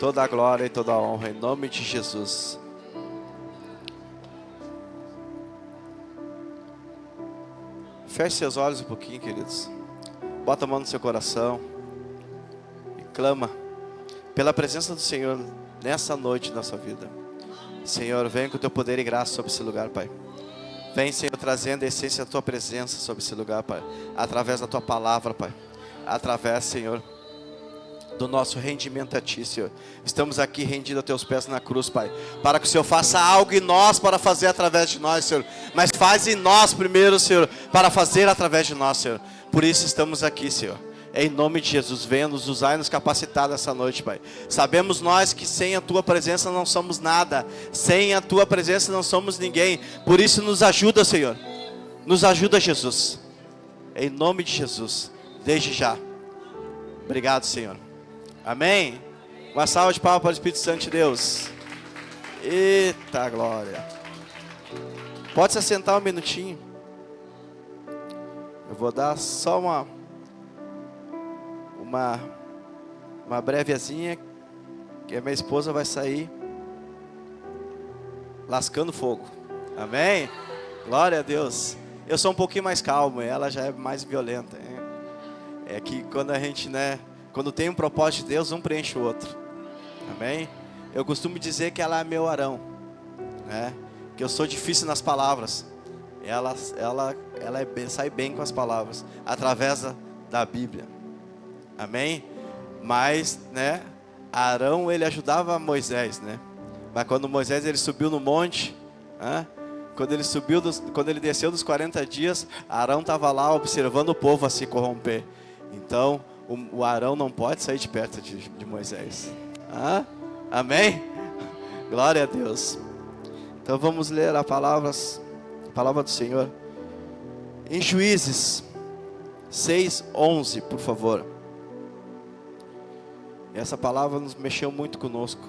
toda a glória e toda a honra, em nome de Jesus. Feche seus olhos um pouquinho, queridos. Bota a mão no seu coração e clama pela presença do Senhor nessa noite na sua vida. Senhor, vem com o teu poder e graça sobre esse lugar, Pai. Vem, Senhor, trazendo a essência da tua presença sobre esse lugar, Pai. Através da tua palavra, Pai. Através, Senhor, do nosso rendimento a Ti, Senhor. Estamos aqui rendidos a Teus pés na cruz, Pai, para que o Senhor faça algo em nós para fazer através de nós, Senhor. Mas faz em nós primeiro, Senhor, para fazer através de nós, Senhor. Por isso estamos aqui, Senhor. Em nome de Jesus, venha nos usar e nos capacitar nessa noite, Pai. Sabemos nós que sem a Tua presença não somos nada. Sem a Tua presença não somos ninguém. Por isso nos ajuda, Senhor. Nos ajuda, Jesus. Em nome de Jesus, desde já. Obrigado, Senhor. Amém. Uma salva de palmas para o Espírito Santo de Deus. Eita glória. Pode se assentar um minutinho. Eu vou dar só uma brevezinha, que a minha esposa vai sair lascando fogo. Amém? Glória a Deus. Eu sou um pouquinho mais calmo, ela já é mais violenta. É que quando a gente, quando tem um propósito de Deus, um preenche o outro. Amém? Eu costumo dizer que ela é meu Arão, que eu sou difícil nas palavras. Ela sai bem com as palavras, através da Bíblia. Amém? Mas, Arão, ele ajudava Moisés, Mas quando Moisés ele subiu no monte, quando ele desceu dos 40 dias, Arão estava lá observando o povo a se corromper. Então, o Arão não pode sair de perto de Moisés. Amém? Glória a Deus. Então vamos ler a palavra do Senhor em Juízes 6:11, por favor. Essa palavra nos mexeu muito conosco.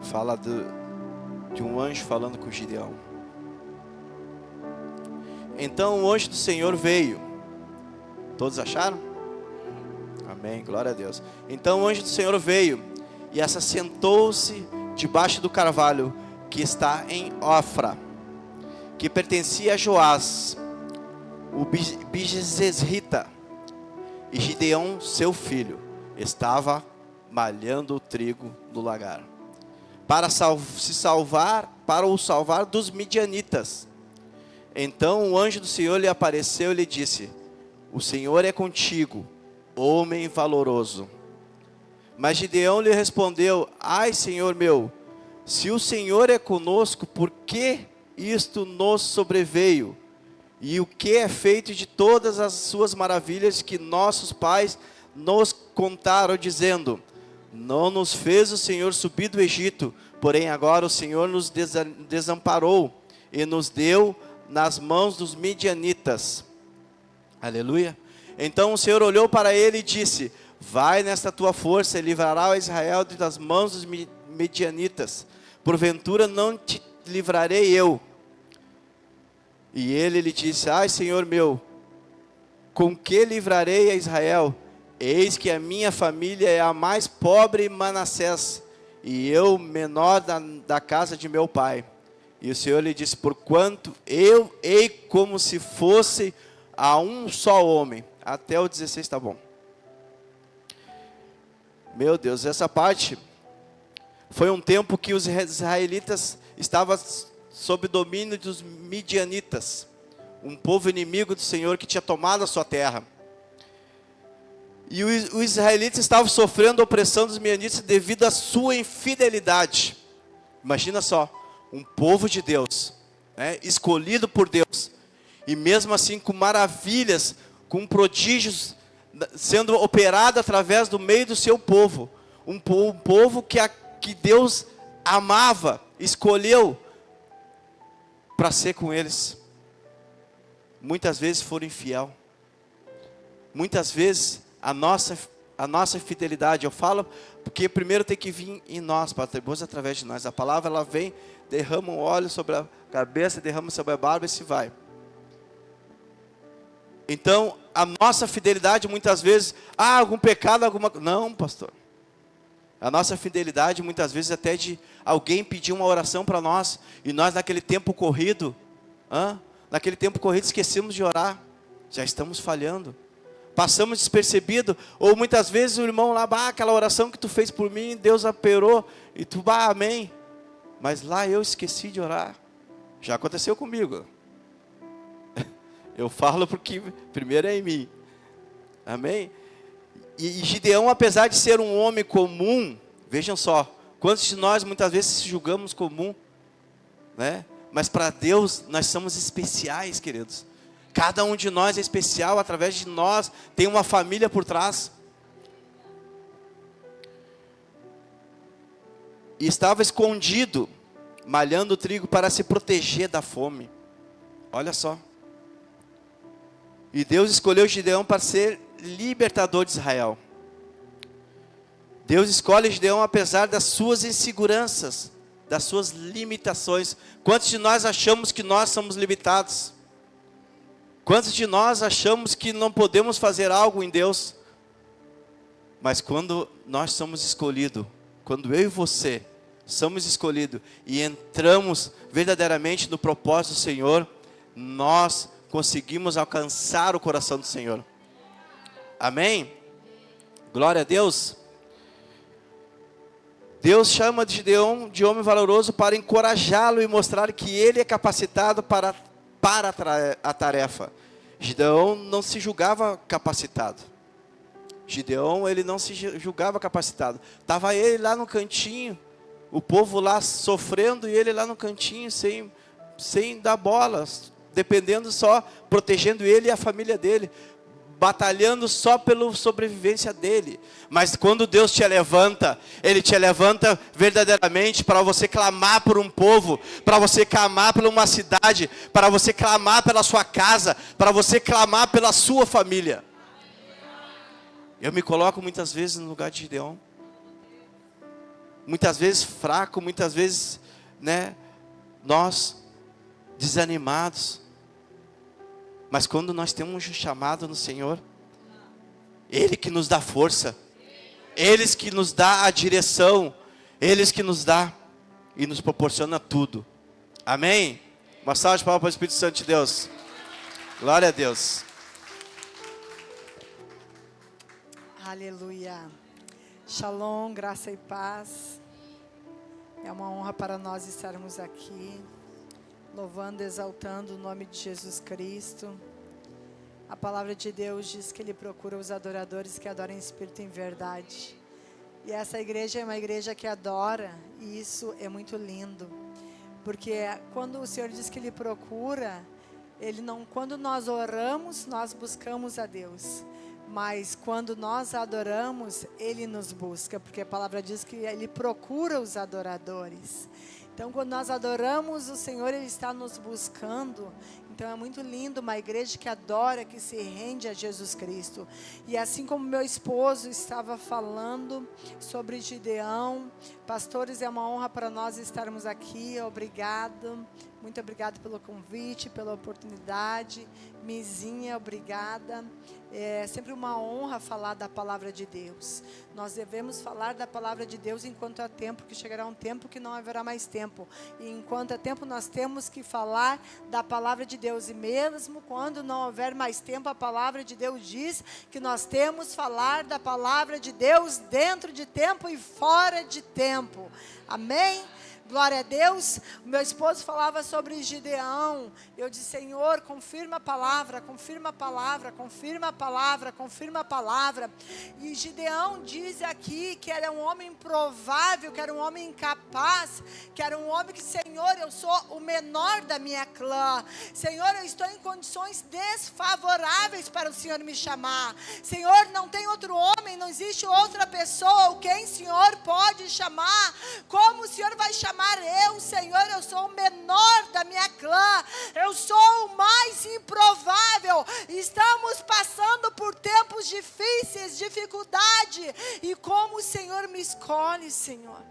Fala de um anjo falando com Gideão. Então o anjo do Senhor veio. Todos acharam? Amém, glória a Deus. Então o anjo do Senhor veio e assentou-se debaixo do carvalho que está em Ofra, que pertencia a Joás, o Bizezrita. E Gideão, seu filho, estava malhando o trigo no lagar, para o salvar dos midianitas. Então o anjo do Senhor lhe apareceu e lhe disse: o Senhor é contigo, homem valoroso. Mas Gideão lhe respondeu: ai, Senhor meu, se o Senhor é conosco, por que isto nos sobreveio? E o que é feito de todas as suas maravilhas que nossos pais nos contaram, dizendo: não nos fez o Senhor subir do Egito, porém agora o Senhor nos desamparou e nos deu nas mãos dos midianitas. Aleluia. Então o Senhor olhou para ele e disse: vai nesta tua força e livrará Israel das mãos dos midianitas. Porventura não te livrarei eu? E ele lhe disse: ai, Senhor meu, com que livrarei a Israel? Eis que a minha família é a mais pobre em Manassés, e eu menor da casa de meu pai. E o Senhor lhe disse: porquanto eu hei como se fosse a um só homem. Até o 16 está bom. Meu Deus, essa parte foi um tempo que os israelitas estavam sob domínio dos midianitas, um povo inimigo do Senhor que tinha tomado a sua terra. E os israelitas estavam sofrendo a opressão dos midianitas devido à sua infidelidade. Imagina só, um povo de Deus, escolhido por Deus, e mesmo assim com maravilhas, com prodígios sendo operado através do meio do seu povo. Um povo que Deus amava, escolheu para ser com eles. Muitas vezes foram infiel. Muitas vezes a nossa fidelidade, eu falo, porque primeiro tem que vir em nós, para depois através de nós. A palavra ela vem, derrama um óleo sobre a cabeça, derrama sobre a barba e se vai. Então, a nossa fidelidade muitas vezes, algum pecado, não, pastor. A nossa fidelidade, muitas vezes, até de alguém pedir uma oração para nós, e nós, naquele tempo corrido, esquecemos de orar. Já estamos falhando. Passamos despercebido. Ou muitas vezes o irmão lá, aquela oração que tu fez por mim, Deus operou, e tu, amém. Mas lá eu esqueci de orar. Já aconteceu comigo. Eu falo porque primeiro é em mim. Amém? E Gideão, apesar de ser um homem comum, vejam só, quantos de nós muitas vezes se julgamos comum, né? Mas para Deus nós somos especiais, queridos. Cada um de nós é especial, através de nós tem uma família por trás. E estava escondido, malhando o trigo para se proteger da fome. Olha só. E Deus escolheu Gideão para ser libertador de Israel. Deus escolhe Gideão apesar das suas inseguranças, das suas limitações. Quantos de nós achamos que nós somos limitados? Quantos de nós achamos que não podemos fazer algo em Deus? Mas quando nós somos escolhidos, quando eu e você somos escolhidos e entramos verdadeiramente no propósito do Senhor, nós conseguimos alcançar o coração do Senhor. Amém? Glória a Deus. Deus chama de Gideão de homem valoroso para encorajá-lo e mostrar que ele é capacitado para a tarefa. Gideão não se julgava capacitado. Gideão, ele não se julgava capacitado. Estava ele lá no cantinho, o povo lá sofrendo e ele lá no cantinho sem dar bola, dependendo só, protegendo ele e a família dele, batalhando só pela sobrevivência dele. Mas quando Deus te levanta, Ele te levanta verdadeiramente para você clamar por um povo, para você clamar por uma cidade, para você clamar pela sua casa, para você clamar pela sua família. Eu me coloco muitas vezes no lugar de Gideão, muitas vezes fraco, muitas vezes, nós desanimados. Mas quando nós temos um chamado no Senhor, Ele que nos dá força, Ele que nos dá a direção, Ele que nos dá e nos proporciona tudo. Amém? Uma salva de palmas para o Espírito Santo de Deus. Glória a Deus. Aleluia. Shalom, graça e paz. É uma honra para nós estarmos aqui, louvando, exaltando o nome de Jesus Cristo. A palavra de Deus diz que Ele procura os adoradores que adoram em espírito e em verdade. E essa igreja é uma igreja que adora, e isso é muito lindo. Porque quando o Senhor diz que Ele procura, quando nós oramos, nós buscamos a Deus. Mas quando nós adoramos, Ele nos busca, porque a palavra diz que Ele procura os adoradores. Então, quando nós adoramos o Senhor, Ele está nos buscando. Então, é muito lindo uma igreja que adora, que se rende a Jesus Cristo. E assim como meu esposo estava falando sobre Gideão, pastores, é uma honra para nós estarmos aqui. Obrigado. Muito obrigado pelo convite, pela oportunidade. Mizinha, obrigada. É sempre uma honra falar da palavra de Deus. Nós devemos falar da palavra de Deus enquanto há tempo, que chegará um tempo que não haverá mais tempo. E enquanto há tempo, nós temos que falar da palavra de Deus. E mesmo quando não houver mais tempo, a palavra de Deus diz que nós temos que falar da palavra de Deus dentro de tempo e fora de tempo. Amém? Glória a Deus. O meu esposo falava sobre Gideão. Eu disse: Senhor, confirma a palavra, confirma a palavra, confirma a palavra, confirma a palavra. E Gideão diz aqui que era um homem improvável, que era um homem incapaz, que era um homem que, Senhor, eu sou o menor da minha clã. Senhor, eu estou em condições desfavoráveis para o Senhor me chamar. Senhor, não tem outro homem, não existe outra pessoa, quem o Senhor pode chamar? Como o Senhor vai chamar eu, Senhor? Eu sou o menor da minha clã, eu sou o mais improvável. Estamos passando por tempos difíceis, dificuldade, e como o Senhor me escolhe, Senhor?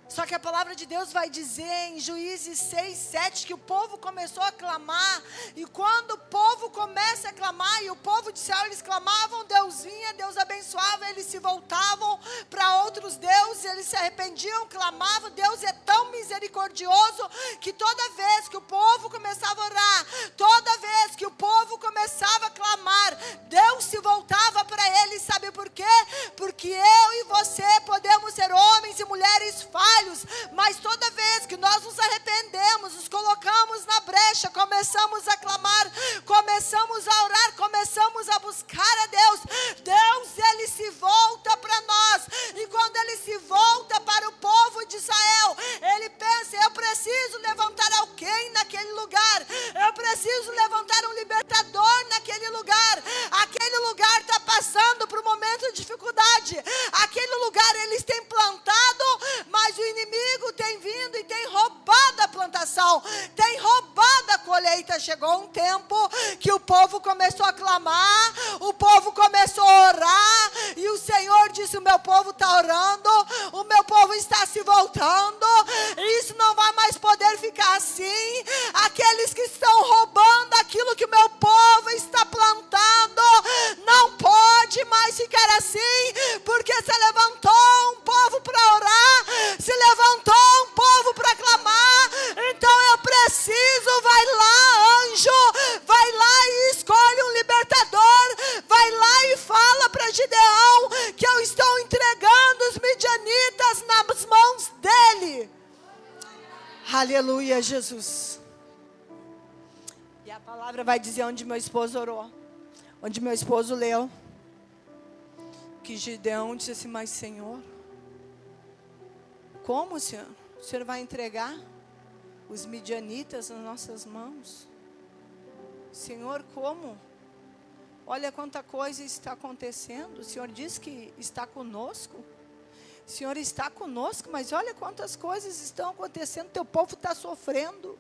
Só que a palavra de Deus vai dizer em Juízes 6, 7, que o povo começou a clamar, e quando o povo começa a clamar, e o povo de Israel, eles clamavam, Deus vinha, Deus abençoava, eles se voltavam para outro eles se arrependiam, clamavam. Deus é tão misericordioso que toda vez que o povo começava a orar, toda vez que o povo começava a clamar, Deus se voltava para ele. Sabe por quê? Porque eu e você podemos ser homens e mulheres falhos, mas toda vez que nós nos arrependemos, nos colocamos na brecha, começamos a clamar, começamos a orar, começamos a buscar a Deus, Deus, ele se volta para nós. E quando ele se volta para o povo de Israel, ele pensa: eu preciso levantar alguém naquele lugar, eu preciso levantar um libertador naquele lugar. Aquele lugar está passando por um momento de dificuldade, aquele lugar eles têm plantado, mas o inimigo tem vindo e tem roubado a plantação, tem roubado a colheita. Chegou um tempo que o povo começou a clamar, o povo começou a orar, e o Senhor disse: o meu povo está orando, o meu povo está se voltando, isso não vai mais poder ficar assim. Aqueles que estão roubando aquilo que o meu povo está plantando, não pode mais ficar assim, porque se levantou um povo para orar, se levantou um povo para clamar, então eu preciso. Vai lá, anjo, vai lá e escolhe um libertador, vai lá e fala para Gideão que eu estou entregando os midianitas nas mãos dele. Aleluia, Jesus. E a palavra vai dizer onde meu esposo orou, onde meu esposo leu, que Gideão disse assim: mas Senhor, como, Senhor? O Senhor vai entregar os midianitas nas nossas mãos? Senhor, como? Olha quanta coisa está acontecendo. O Senhor diz que está conosco. O Senhor está conosco, mas olha quantas coisas estão acontecendo. Teu povo está sofrendo.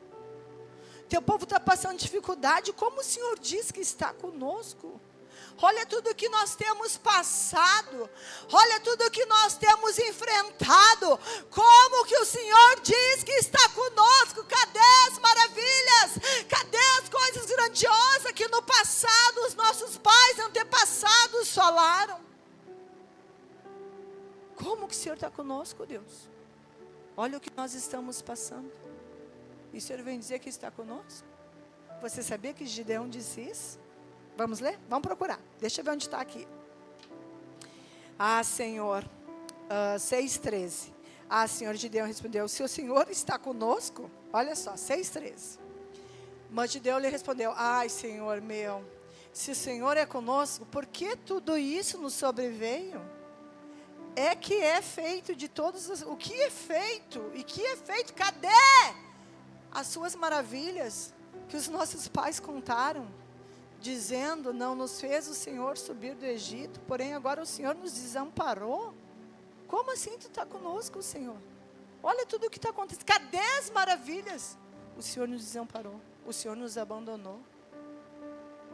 Teu povo está passando dificuldade. Como o Senhor diz que está conosco? Olha tudo que nós temos passado, olha tudo que nós temos enfrentado. Como que o Senhor diz que está conosco? Cadê as maravilhas? Cadê as coisas grandiosas que no passado os nossos pais antepassados falaram? Como que o Senhor está conosco, Deus? Olha o que nós estamos passando, e o Senhor vem dizer que está conosco. Você sabia que Gideão disse isso? Vamos ler? Vamos procurar. Deixa eu ver onde está aqui. Ah, Senhor. 6:13. Ah, Senhor, Gideão respondeu: se o Senhor está conosco, olha só, 6:13. Mas Gideão lhe respondeu: ai, Senhor meu, se o Senhor é conosco, por que tudo isso nos sobreveio? É que é feito de todos o que é feito? E que é feito? Cadê as suas maravilhas que os nossos pais contaram? Dizendo: não nos fez o Senhor subir do Egito, porém agora o Senhor nos desamparou. Como assim tu está conosco, Senhor? Olha tudo o que está acontecendo. Cadê as maravilhas? O Senhor nos desamparou, o Senhor nos abandonou,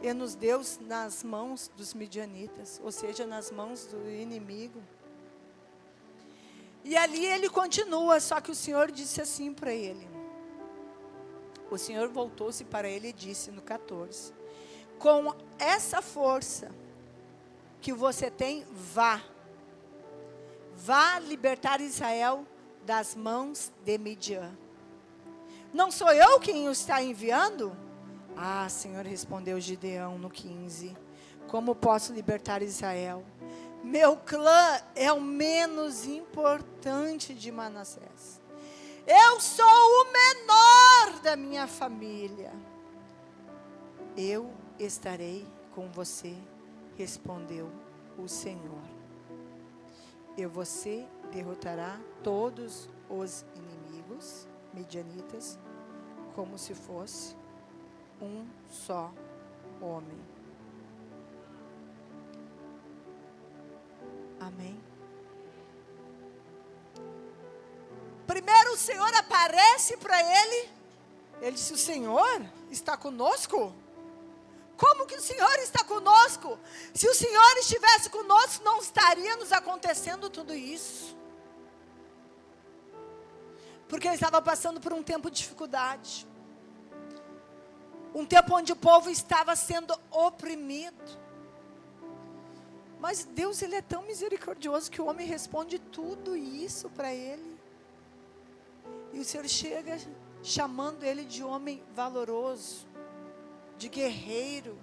e nos deu nas mãos dos midianitas, ou seja, nas mãos do inimigo. E ali ele continua, só que o Senhor disse assim para ele. O Senhor voltou-se para ele e disse no 14: com essa força que você tem, vá libertar Israel das mãos de Midian. Não sou eu quem o está enviando? Ah, Senhor, respondeu Gideão no 15: como posso libertar Israel? Meu clã é o menos importante de Manassés. Eu sou o menor da minha família. Eu estarei com você, respondeu o Senhor. E você derrotará todos os inimigos midianitas, como se fosse um só homem. Amém. Primeiro o Senhor aparece para ele. Ele disse: o Senhor está conosco? Como que o Senhor está conosco? Se o Senhor estivesse conosco, não estaria nos acontecendo tudo isso. Porque ele estava passando por um tempo de dificuldade. Um tempo onde o povo estava sendo oprimido. Mas Deus, Ele é tão misericordioso que o homem responde tudo isso para Ele. E o Senhor chega chamando ele de homem valoroso, de guerreiro.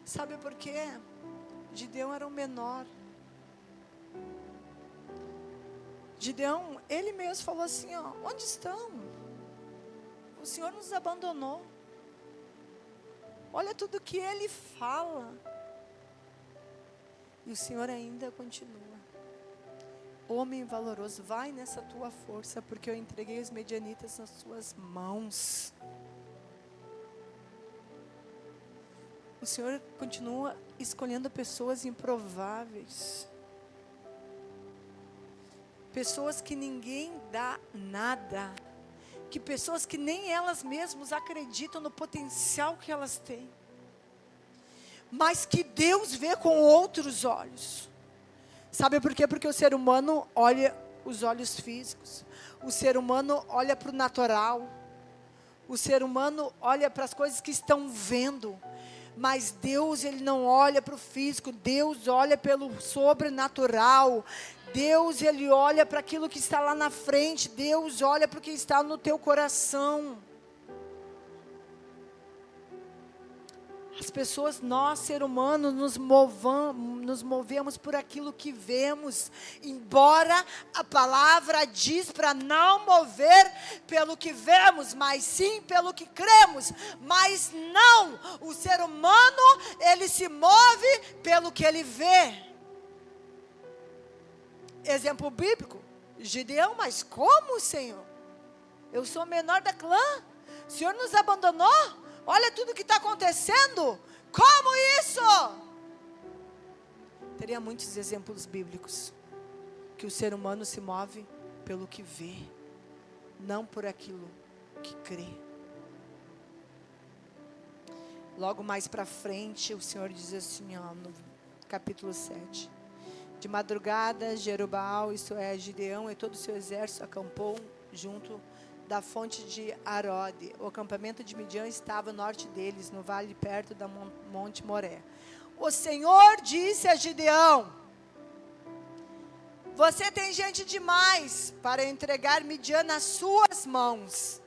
Sabe por quê? Gideão era o menor. Gideão, ele mesmo falou assim, ó, onde estão? O Senhor nos abandonou. Olha tudo que ele fala. E o Senhor ainda continua. Homem valoroso, vai nessa tua força, porque eu entreguei os medianitas nas suas mãos. O Senhor continua escolhendo pessoas improváveis. Pessoas que ninguém dá nada. Que pessoas que nem elas mesmas acreditam no potencial que elas têm. Mas que Deus vê com outros olhos. Sabe por quê? Porque o ser humano olha os olhos físicos. O ser humano olha para o natural. O ser humano olha para as coisas que estão vendo. Mas Deus, Ele não olha para o físico. Deus olha pelo sobrenatural. Deus, Ele olha para aquilo que está lá na frente. Deus olha para o que está no teu coração. As pessoas, nós, ser humanos, nos movemos por aquilo que vemos. Embora a palavra diz para não mover pelo que vemos, mas sim pelo que cremos. Mas não, o ser humano, ele se move pelo que ele vê. Exemplo bíblico, Gideão, mas como, Senhor? Eu sou o menor da clã, o Senhor nos abandonou? Olha tudo que está acontecendo. Como isso? Teria muitos exemplos bíblicos. Que o ser humano se move pelo que vê. Não por aquilo que crê. Logo mais para frente, o Senhor diz assim, ó, no capítulo 7. De madrugada, Jerubaal, isto é, Gideão e todo o seu exército acampou junto da fonte de Arode. O acampamento de Midian estava ao norte deles, no vale perto da Monte Moré. O Senhor disse a Gideão: você tem gente demais para entregar Midian nas suas mãos,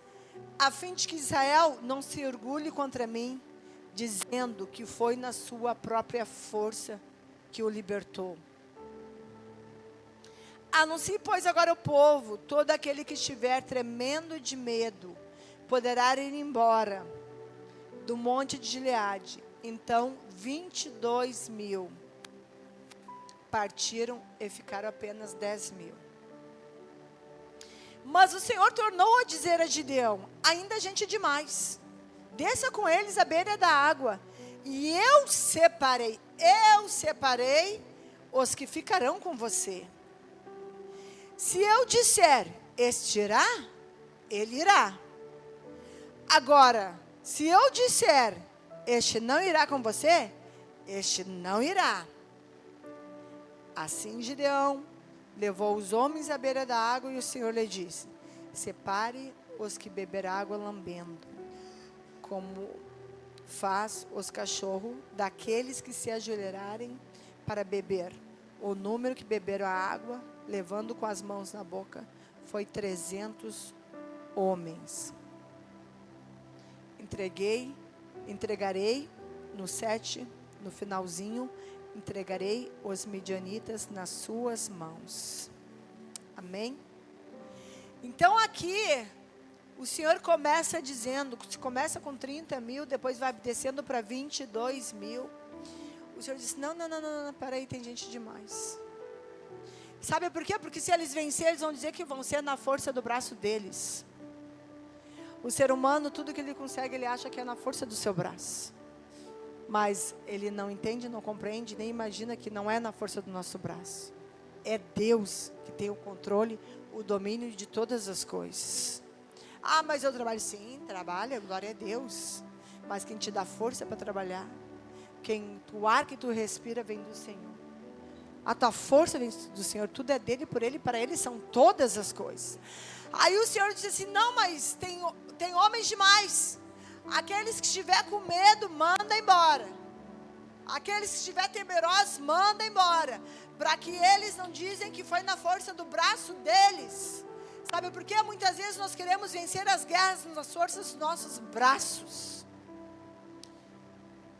a fim de que Israel não se orgulhe contra mim, dizendo que foi na sua própria força que o libertou. Anuncie, pois, agora o povo, todo aquele que estiver tremendo de medo, poderá ir embora do monte de Gileade. Então, 22.000 partiram e ficaram apenas 10.000. Mas o Senhor tornou a dizer a Gideão: ainda gente demais, desça com eles à beira da água, e eu separei os que ficarão com você. Se eu disser, este irá, ele irá. Agora, se eu disser, este não irá com você, este não irá. Assim Gideão levou os homens à beira da água, e o Senhor lhe disse: separe os que beber água lambendo, como faz os cachorros daqueles que se ajoelharem para beber. O número que beberam a água, levando com as mãos na boca, foi 300 homens. Entregarei no 7, no finalzinho, entregarei os midianitas nas suas mãos. Amém? Então aqui, o Senhor começa dizendo, começa com 30.000, depois vai descendo para 22.000. O Senhor disse, não, peraí, tem gente demais. Sabe por quê? Porque se eles vencerem, eles vão dizer que vão ser na força do braço deles. O ser humano, tudo que ele consegue, ele acha que é na força do seu braço. Mas ele não entende, não compreende, nem imagina que não é na força do nosso braço. É Deus que tem o controle, o domínio de todas as coisas. Ah, mas eu trabalho, sim, trabalha, glória a Deus. Mas quem te dá força para trabalhar, o ar que tu respira vem do Senhor. A tua força vem do Senhor, tudo é dele, por ele, para ele são todas as coisas. Aí o Senhor disse assim, não, mas tem homens demais. Aqueles que estiver com medo, manda embora. Aqueles que estiver temerosos, manda embora, para que eles não dizem que foi na força do braço deles. Sabe por quê? Muitas vezes nós queremos vencer as guerras nas forças dos nossos braços.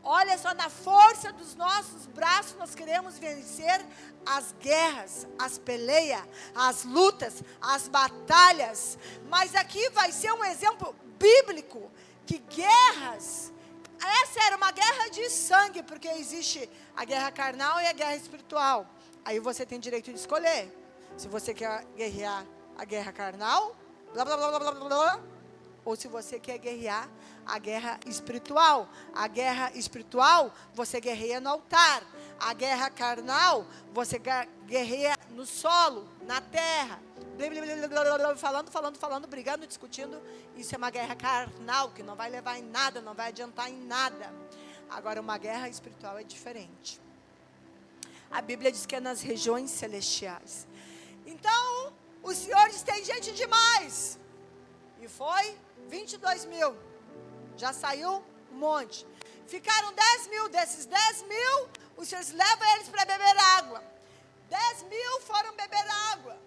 Olha só, na força dos nossos braços nós queremos vencer as guerras, as peleias, as lutas, as batalhas. Mas aqui vai ser um exemplo bíblico que guerras, essa era uma guerra de sangue, porque existe a guerra carnal e a guerra espiritual. Aí você tem direito de escolher. Se você quer guerrear a guerra carnal, blá blá blá blá blá blá, ou se você quer guerrear a guerra espiritual. A guerra espiritual, você guerreia no altar. A guerra carnal, você guerreia no solo, na terra. Falando, brigando, discutindo. Isso é uma guerra carnal, que não vai levar em nada, não vai adiantar em nada. Agora, uma guerra espiritual é diferente. A Bíblia diz que é nas regiões celestiais. Então, o Senhor diz, tem gente demais. E foi 22 mil. Já saiu um monte. Ficaram 10 mil. Desses 10 mil, o Senhor leva eles para beber água. 10 mil foram beber água.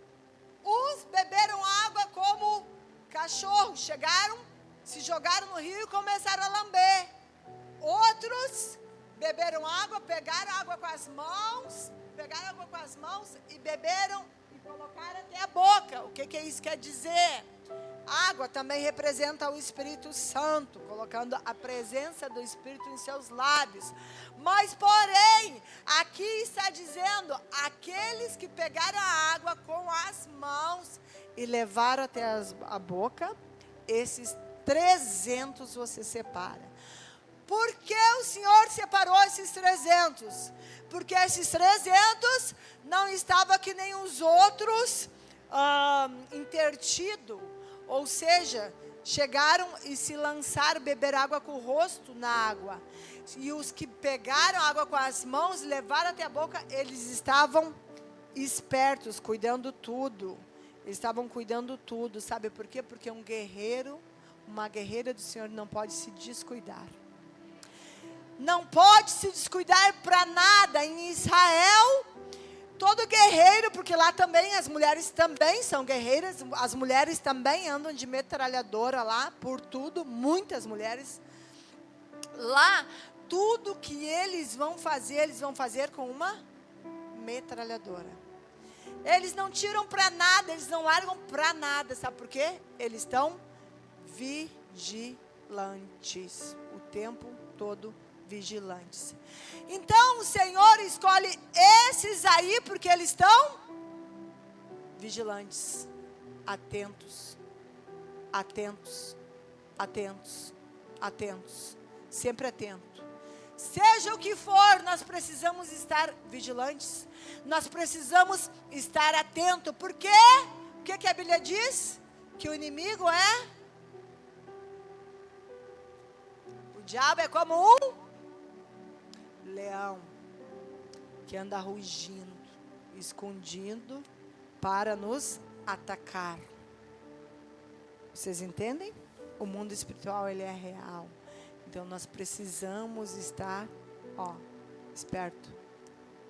Uns beberam água como cachorros. Chegaram, se jogaram no rio e começaram a lamber. Outros beberam água, pegaram água com as mãos. Pegaram água com as mãos e beberam e colocaram até a boca. O que isso quer dizer? Água também representa o Espírito Santo, colocando a presença do Espírito em seus lábios. Mas, porém, aqui está dizendo, aqueles que pegaram a água com as mãos e levaram até a boca, esses 300 você separa. Por que o Senhor separou esses 300? Porque esses 300 não estavam que nem os outros intertidos. Ou seja, chegaram e se lançaram, beber água com o rosto na água. E os que pegaram a água com as mãos, levaram até a boca, eles estavam espertos, cuidando tudo. Eles estavam cuidando tudo, sabe por quê? Porque um guerreiro, uma guerreira do Senhor não pode se descuidar. Não pode se descuidar para nada. Em Israel, todo guerreiro, porque lá também as mulheres também são guerreiras, as mulheres também andam de metralhadora lá, por tudo, muitas mulheres. Lá, tudo que eles vão fazer com uma metralhadora. Eles não tiram para nada, eles não largam para nada, sabe por quê? Eles estão vigilantes, o tempo todo vigilantes. Então o Senhor escolhe esses aí porque eles estão vigilantes, atentos, atentos, atentos, atentos, sempre atento. Seja o que for, nós precisamos estar vigilantes, nós precisamos estar atento, porque o que a Bíblia diz? Que o inimigo o diabo é como um leão que anda rugindo, escondido para nos atacar. Vocês entendem? O mundo espiritual, ele é real. Então nós precisamos estar, esperto,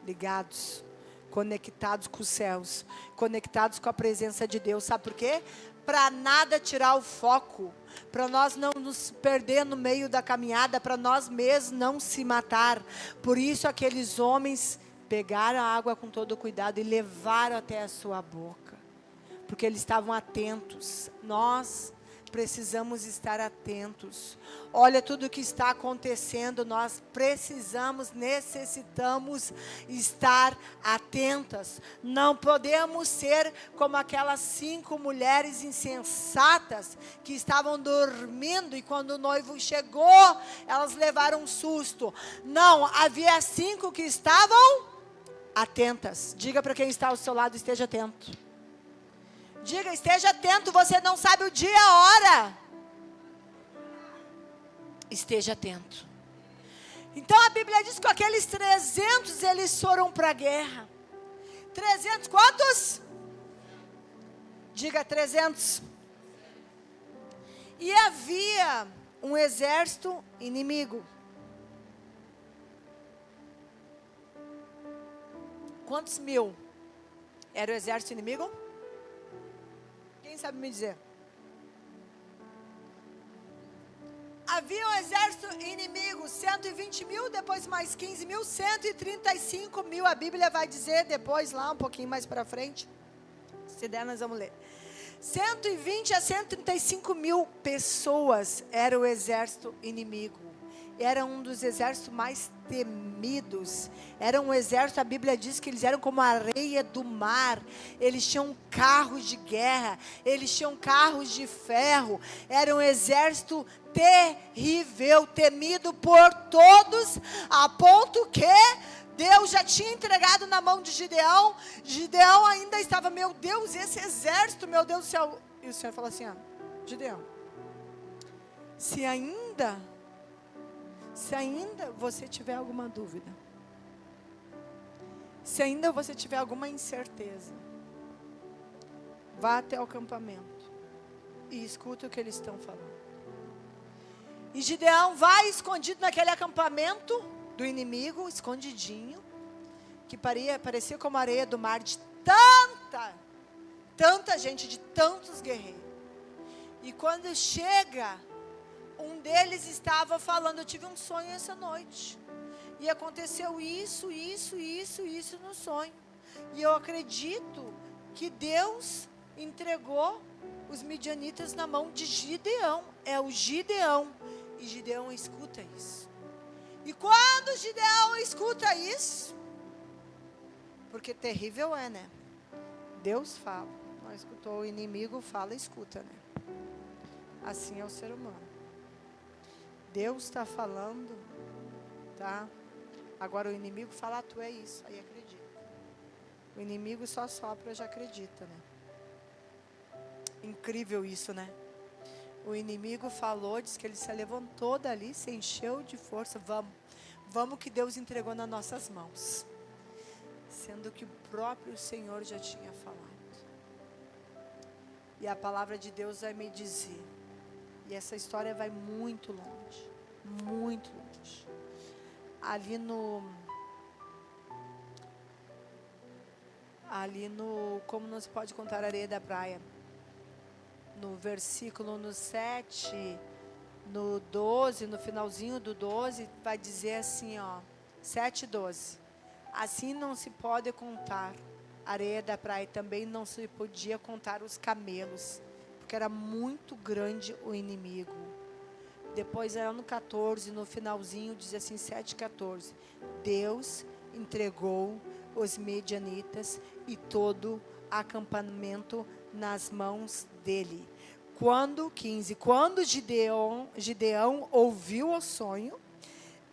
ligados, conectados com os céus, conectados com a presença de Deus. Sabe por quê? Para nada tirar o foco, para nós não nos perder no meio da caminhada, para nós mesmos não se matar. Por isso aqueles homens pegaram a água com todo cuidado e levaram até a sua boca, porque eles estavam atentos. Nós precisamos estar atentos. Olha tudo o que está acontecendo, nós necessitamos estar atentas. Não podemos ser como aquelas 5 mulheres insensatas que estavam dormindo e quando o noivo chegou, elas levaram um susto. Não, havia 5 que estavam atentas. Diga para quem está ao seu lado, esteja atento. Diga, esteja atento, você não sabe o dia e a hora. Esteja atento. Então a Bíblia diz que aqueles 300, eles foram para a guerra. 300, quantos? Diga 300. E havia um exército inimigo. Quantos mil era o exército inimigo? Quem sabe me dizer? Havia um exército inimigo, 120 mil, depois mais 15 mil, 135 mil. A Bíblia vai dizer depois, lá um pouquinho mais para frente. Se der, nós vamos ler. 120 a 135 mil pessoas era o exército inimigo. Era um dos exércitos mais temidos. Era um exército, a Bíblia diz que eles eram como a areia do mar. Eles tinham carros de guerra, eles tinham carros de ferro. Era um exército terrível, temido por todos, a ponto que Deus já tinha entregado na mão de Gideão. Gideão ainda estava, meu Deus, esse exército, meu Deus do céu. E o Senhor falou assim, Gideão, se ainda você tiver alguma dúvida, se ainda você tiver alguma incerteza, vá até o acampamento e escuta o que eles estão falando. E Gideão vai escondido naquele acampamento do inimigo, escondidinho, que parecia como areia do mar, de tanta gente, de tantos guerreiros. E quando chega, um deles estava falando, eu tive um sonho essa noite, e aconteceu isso no sonho, e eu acredito que Deus entregou os midianitas na mão de Gideão. É o Gideão. E Gideão escuta isso. E quando Gideão escuta isso, porque terrível é, né? Deus fala, não escutou, o inimigo fala, escuta, né? Assim é o ser humano. Deus está falando, tá? Agora o inimigo fala, tu é isso, aí acredita. O inimigo só sopra, já acredita, né? Incrível isso, né? O inimigo falou, disse que ele se levantou dali, se encheu de força. Vamos que Deus entregou nas nossas mãos. Sendo que o próprio Senhor já tinha falado. E a palavra de Deus vai me dizer. E essa história vai muito longe. Muito longe. Ali no, como não se pode contar a areia da praia. No versículo no 7, no 12, no finalzinho do 12, vai dizer assim, 7:12. Assim não se pode contar a areia da praia, também não se podia contar os camelos, porque era muito grande o inimigo. Depois era no 14, no finalzinho, diz assim, 7:14. Deus entregou os medianitas e todo acampamento nas mãos dele. Quando Gideão ouviu o sonho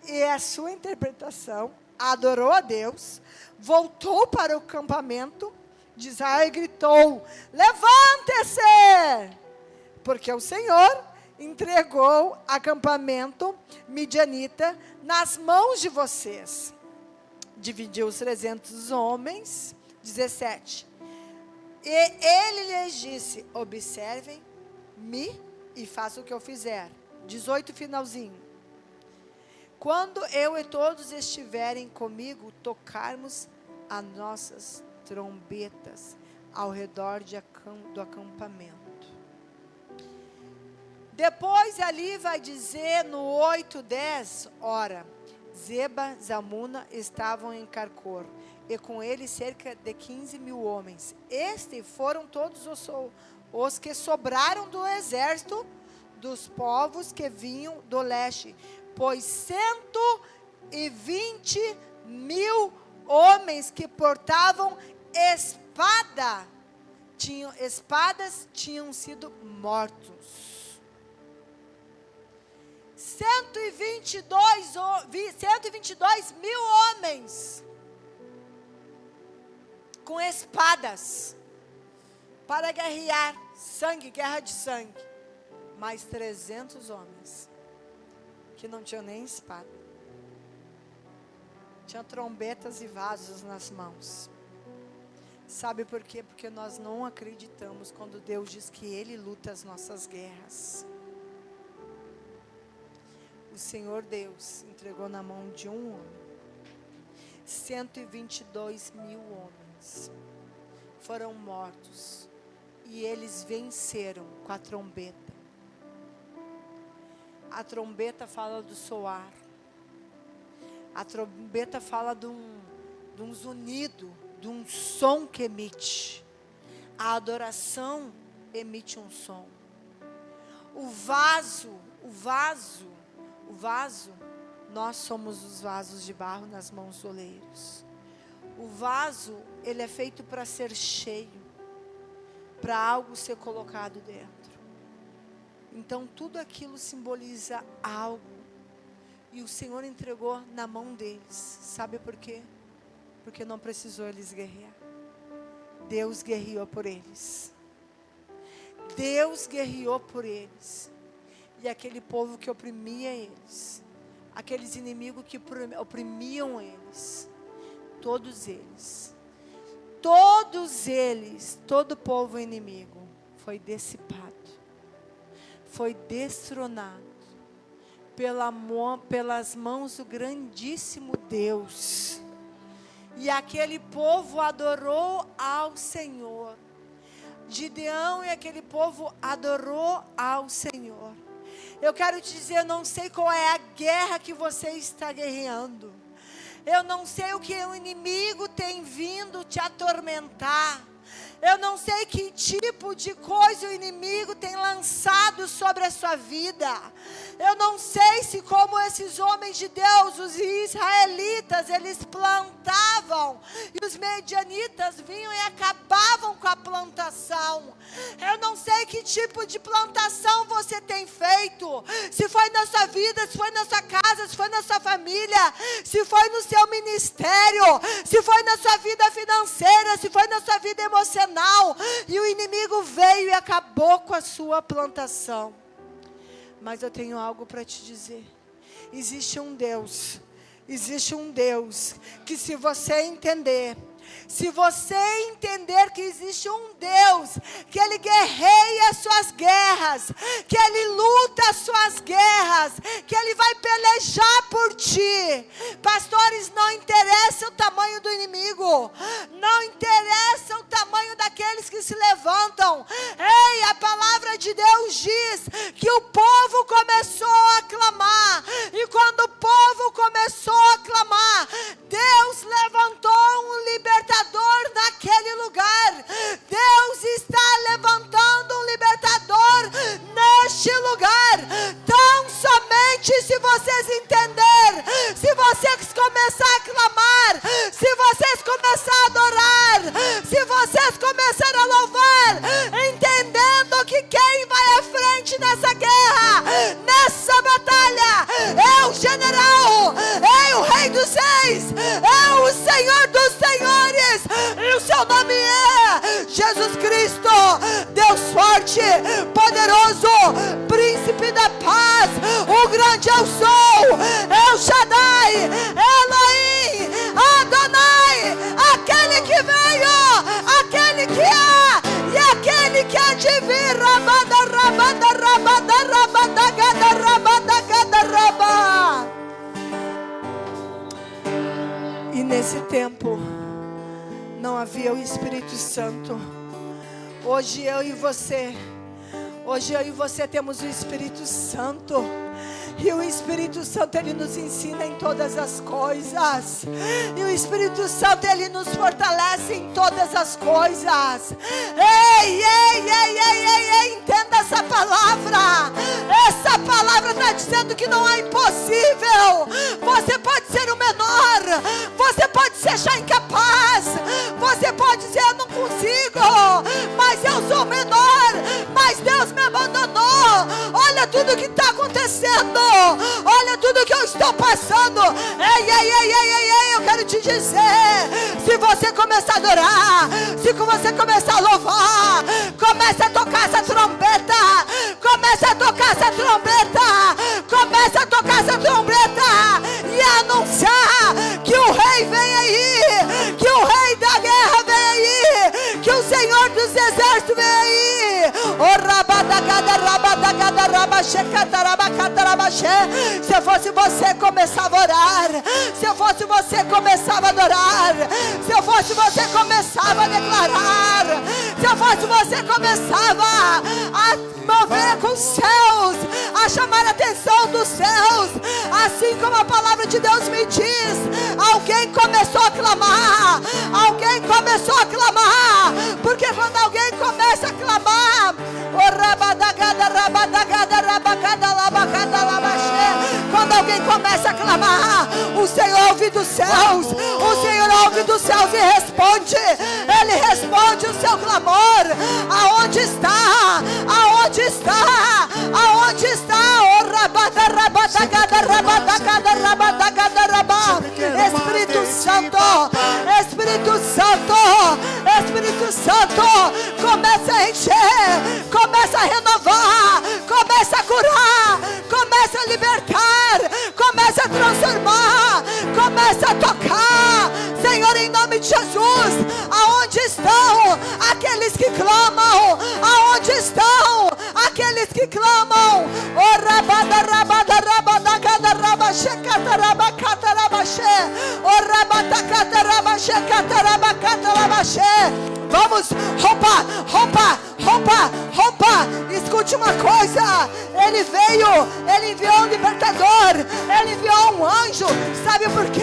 e a sua interpretação, adorou a Deus, voltou para o acampamento de Israel e gritou, levante-se, porque o Senhor entregou o acampamento midianita nas mãos de vocês. Dividiu os 300 homens, 17. E ele lhes disse, observem-me e façam o que eu fizer. 18, finalzinho. Quando eu e todos estiverem comigo, tocarmos as nossas trombetas ao redor do acampamento. Depois ali vai dizer no 8:10, ora, Zeba, Zalmuna estavam em Carcor, e com ele cerca de 15 mil homens. Estes foram todos os que sobraram do exército dos povos que vinham do leste, pois 120 mil homens que portavam espadas tinham sido mortos. 122 mil homens com espadas para guerrear, guerra de sangue, mais 300 homens que não tinham nem espada, tinham trombetas e vasos nas mãos. Sabe por quê? Porque nós não acreditamos quando Deus diz que Ele luta as nossas guerras. O Senhor Deus entregou na mão de um homem. 122 mil homens foram mortos. E eles venceram com a trombeta. A trombeta fala do soar. A trombeta fala de um zunido, de um som que emite. A adoração emite um som. O vaso, nós somos os vasos de barro nas mãos dos oleiros. O vaso, ele é feito para ser cheio, para algo ser colocado dentro. Então tudo aquilo simboliza algo. E o Senhor entregou na mão deles. Sabe por quê? Porque não precisou eles guerrear. Deus guerreou por eles. Deus guerreou por eles. E aquele povo que oprimia eles, aqueles inimigos que oprimiam eles, todos eles, todo povo inimigo foi dissipado, foi destronado pelas mãos do grandíssimo Deus. E aquele povo adorou ao Senhor. Gideão e aquele povo adorou ao Senhor. Eu quero te dizer, eu não sei qual é a guerra que você está guerreando. Eu não sei o que o inimigo tem vindo te atormentar. Eu não sei que tipo de coisa o inimigo tem lançado sobre a sua vida. Eu não sei se como esses homens de Deus, os israelitas, eles plantavam e os medianitas vinham e acabavam com a plantação. Eu não sei que tipo de plantação você tem feito. Se foi na sua vida, se foi na sua casa, se foi na sua família, se foi no seu ministério, se foi na sua vida financeira, se foi na sua vida emocional. E o inimigo veio e acabou com a sua plantação. Mas eu tenho algo para te dizer. Existe um Deus que, se você entender que existe um Deus, que Ele guerreia as suas guerras, que Ele luta as suas guerras, que Ele vai pelejar por ti. Pastores, não interessa o tamanho do inimigo, não interessa o tamanho daqueles que se levantam. Ei, a palavra de Deus diz que o povo começou a clamar, e quando o povo começou a clamar, Deus levantou um libertador naquele lugar. Deus está levantando um libertador neste lugar. Tão somente se vocês entenderem, se vocês começarem a clamar, se vocês começarem a adorar, se vocês começarem a louvar, entendendo que quem vai à frente nessa guerra, nessa batalha, é o general, é o Rei dos Reis, é o Senhor dos Senhores, e o seu nome é Jesus Cristo, Deus forte, poderoso, príncipe da paz, o grande eu sou, El Shaddai, Elohim, Adonai, aquele que veio, aquele que é, e aquele que há de vir. Rabada, rabada, rabada, rabada, gada, rabada, gada, rabá. E nesse tempo não havia o Espírito Santo. Hoje eu e você temos o Espírito Santo. E o Espírito Santo, Ele nos ensina em todas as coisas. E o Espírito Santo, Ele nos fortalece em todas as coisas. Ei, entenda essa palavra. Essa palavra está dizendo que não é impossível. Você pode ser o menor, você pode se achar incapaz, você pode dizer, eu não consigo, mas eu sou menor, mas Deus me abandonou. Olha tudo que está acontecendo, olha tudo que eu estou passando. Ei, eu quero te dizer, se você começar a adorar, se você começar a louvar, comece a tocar essa trombeta, comece a tocar essa trombeta, comece a tocar essa trombeta e anunciar que o Rei vem aí, que o Rei da guerra vem aí, que o Senhor dos exércitos vem aí. Se eu fosse você, começava a orar. Se eu fosse você, começava a adorar. fosse você, começava a declarar. Se eu fosse você, começava a mover com os céus, a chamar a atenção dos céus. Assim como a palavra de Deus me diz, alguém começou a clamar. Alguém começou a clamar. Porque quando alguém começa a clamar, quando alguém começa a clamar, o Senhor ouve dos céus. O Senhor ouve dos céus e responde. Ele responde o seu clamor. Aonde está? Aonde está? Aonde está? Espírito Santo, Espírito Santo, Espírito Santo, começa a encher, começa a renovar, começa a curar, começa a libertar, começa a transformar, começa a tocar. Senhor, em nome de Jesus, aonde estão aqueles que clamam? Aonde estão aqueles que clamam? Vamos, rompa. Escute uma coisa. Ele veio, ele enviou um libertador, ele enviou um anjo. Sabe por quê?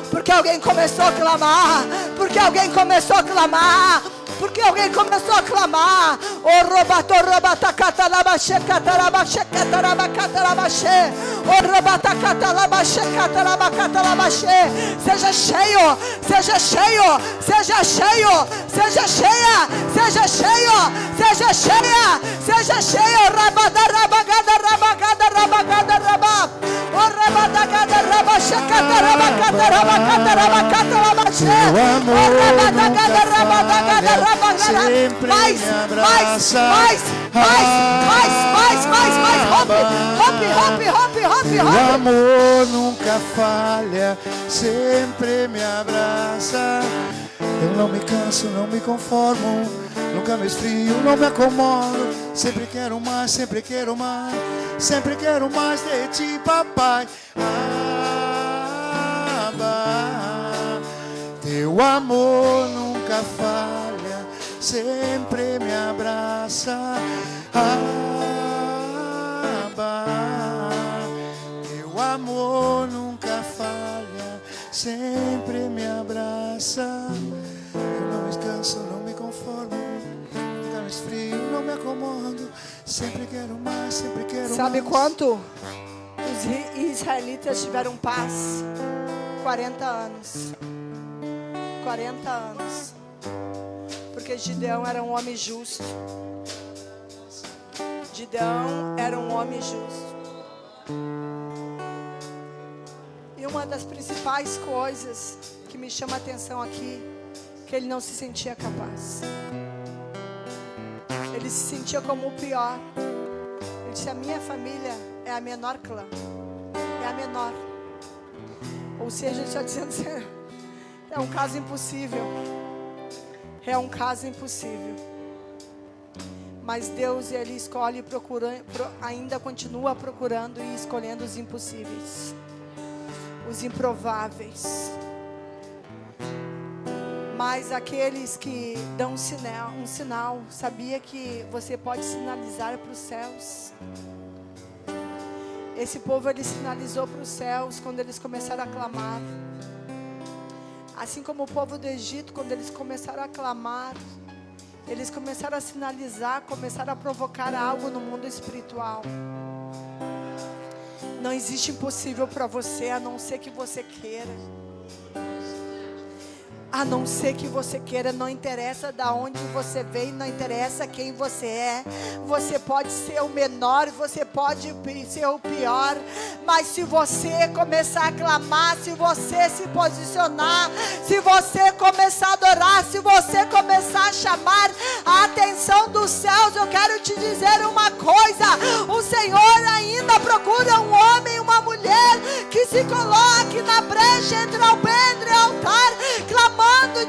Porque alguém começou a clamar. Porque alguém começou a clamar. Porque alguém começou a clamar. Seja cheio, seja cheio, seja cheio, seja cheia, seja cheio, seja cheia, seja cheio. Mais, rompe. O amor nunca falha, sempre me abraça. Eu não me canso, não me conformo, nunca me esfrio, não me acomodo. Sempre quero mais, sempre quero mais, sempre quero mais de ti, papai. Teu amor nunca falha, sempre me abraça. Teu amor nunca falha, sempre me abraça. Eu não me canso, não me conformo, nunca me esfrio, não me acomodo. Sempre quero mais, sempre quero mais. Sabe quanto os israelitas tiveram paz? 40 anos. 40 anos. Porque Gideão era um homem justo. Gideão era um homem justo. E uma das principais coisas que me chama a atenção aqui, que ele não se sentia capaz. Ele se sentia como o pior. Ele disse: a minha família é a menor clã. É a menor. Ou seja, ele está dizendo assim, é um caso impossível. É um caso impossível. Mas Deus, Ele escolhe, ainda continua procurando e escolhendo os impossíveis, os improváveis. Mas aqueles que dão um sinal, sabia que você pode sinalizar para os céus? Esse povo, ele sinalizou para os céus quando eles começaram a clamar. Assim como o povo do Egito, quando eles começaram a clamar, eles começaram a sinalizar, começaram a provocar algo no mundo espiritual. Não existe impossível para você, a não ser que você queira. A não ser que você queira, não interessa de onde você veio, não interessa quem você é. Você pode ser o menor, você pode ser o pior, mas se você começar a clamar, se você se posicionar, se você começar a adorar, se você começar a chamar a atenção dos céus, eu quero te dizer uma coisa: o Senhor ainda procura um homem e uma mulher que se coloque na brecha entre o alpendre e o altar, clamando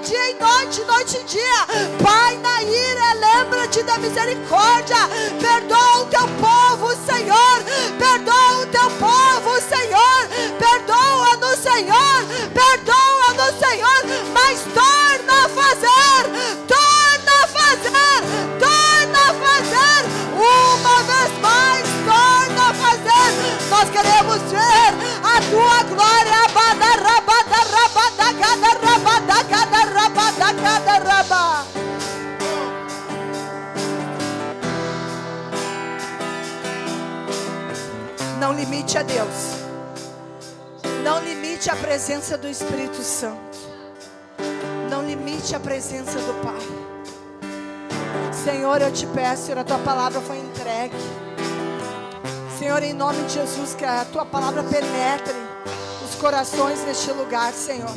dia e noite, noite e dia. Pai, na ira, lembra-te da misericórdia. Perdoa o teu povo, Senhor. Perdoa o teu povo, Senhor. Perdoa-nos, Senhor. Perdoa-nos, Senhor. Mas torna fazer, torna a fazer, torna a fazer, uma vez mais, torna a fazer. Nós queremos ver a tua glória. Não limite a Deus. Não limite a presença do Espírito Santo. Não limite a presença do Pai. Senhor, eu te peço, Senhor, a tua palavra foi entregue. Senhor, em nome de Jesus, que a tua palavra penetre os corações neste lugar, Senhor.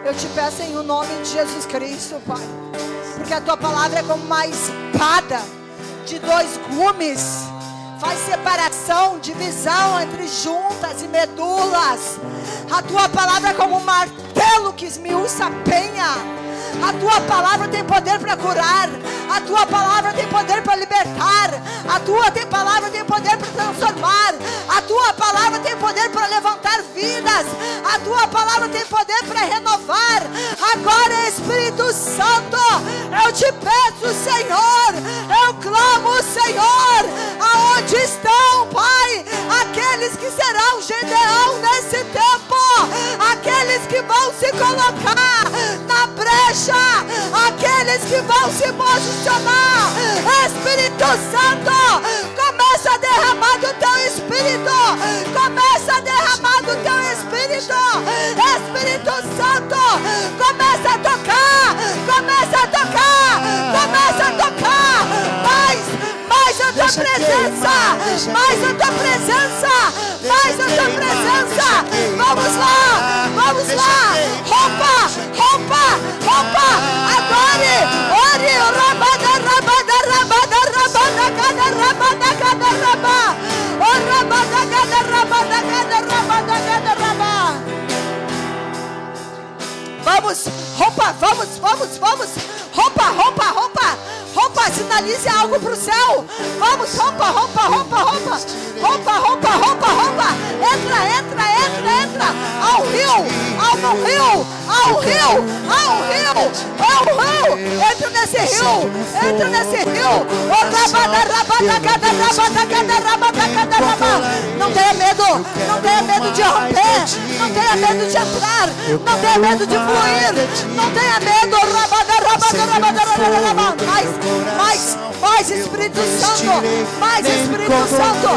Eu te peço em nome de Jesus Cristo, Pai, porque a tua palavra é como uma espada de 2 gumes, faz separação, divisão entre juntas e medulas. A tua palavra é como um martelo que esmiuça a penha. A tua palavra tem poder para curar. A tua palavra tem poder para libertar. A tua palavra tem poder para transformar. A tua palavra tem poder para levantar vidas. A tua palavra tem poder para renovar. Agora, Espírito Santo, eu te peço, Senhor, eu clamo, Senhor, aonde estão, Pai, aqueles que serão Gedeão nesse tempo, aqueles que vão se colocar na brecha, aqueles que vão se posicionar. Espírito Santo, começa a derramar do teu Espírito, começa a derramar do teu Espírito. Espírito Santo, começa a tocar, começa a tocar, começa a tocar. Mais a tua presença, mais a tua presença, mais a tua presença. Vamos lá, vamos lá. Rompa, rompa, rompa. Adore, ore, rabada, rabada, rabada, rabada, cada rabada, cada rabada. Oh, rabada, cada rabada, cada rabada, cada rabada. Vamos, rompa, vamos. Rompa, rompa, rompa. Rompa, sinalize algo para o céu. Vamos, rompa, rompa, rompa, rompa. Rompa, rompa, rompa, rompa. Entra. Ao rio, ao rio. Entra nesse rio. Não tenha medo de romper. Não tenha medo de entrar. Não tenha medo de fluir. Não tenha medo. Mais Espírito Santo. Mais Espírito Santo.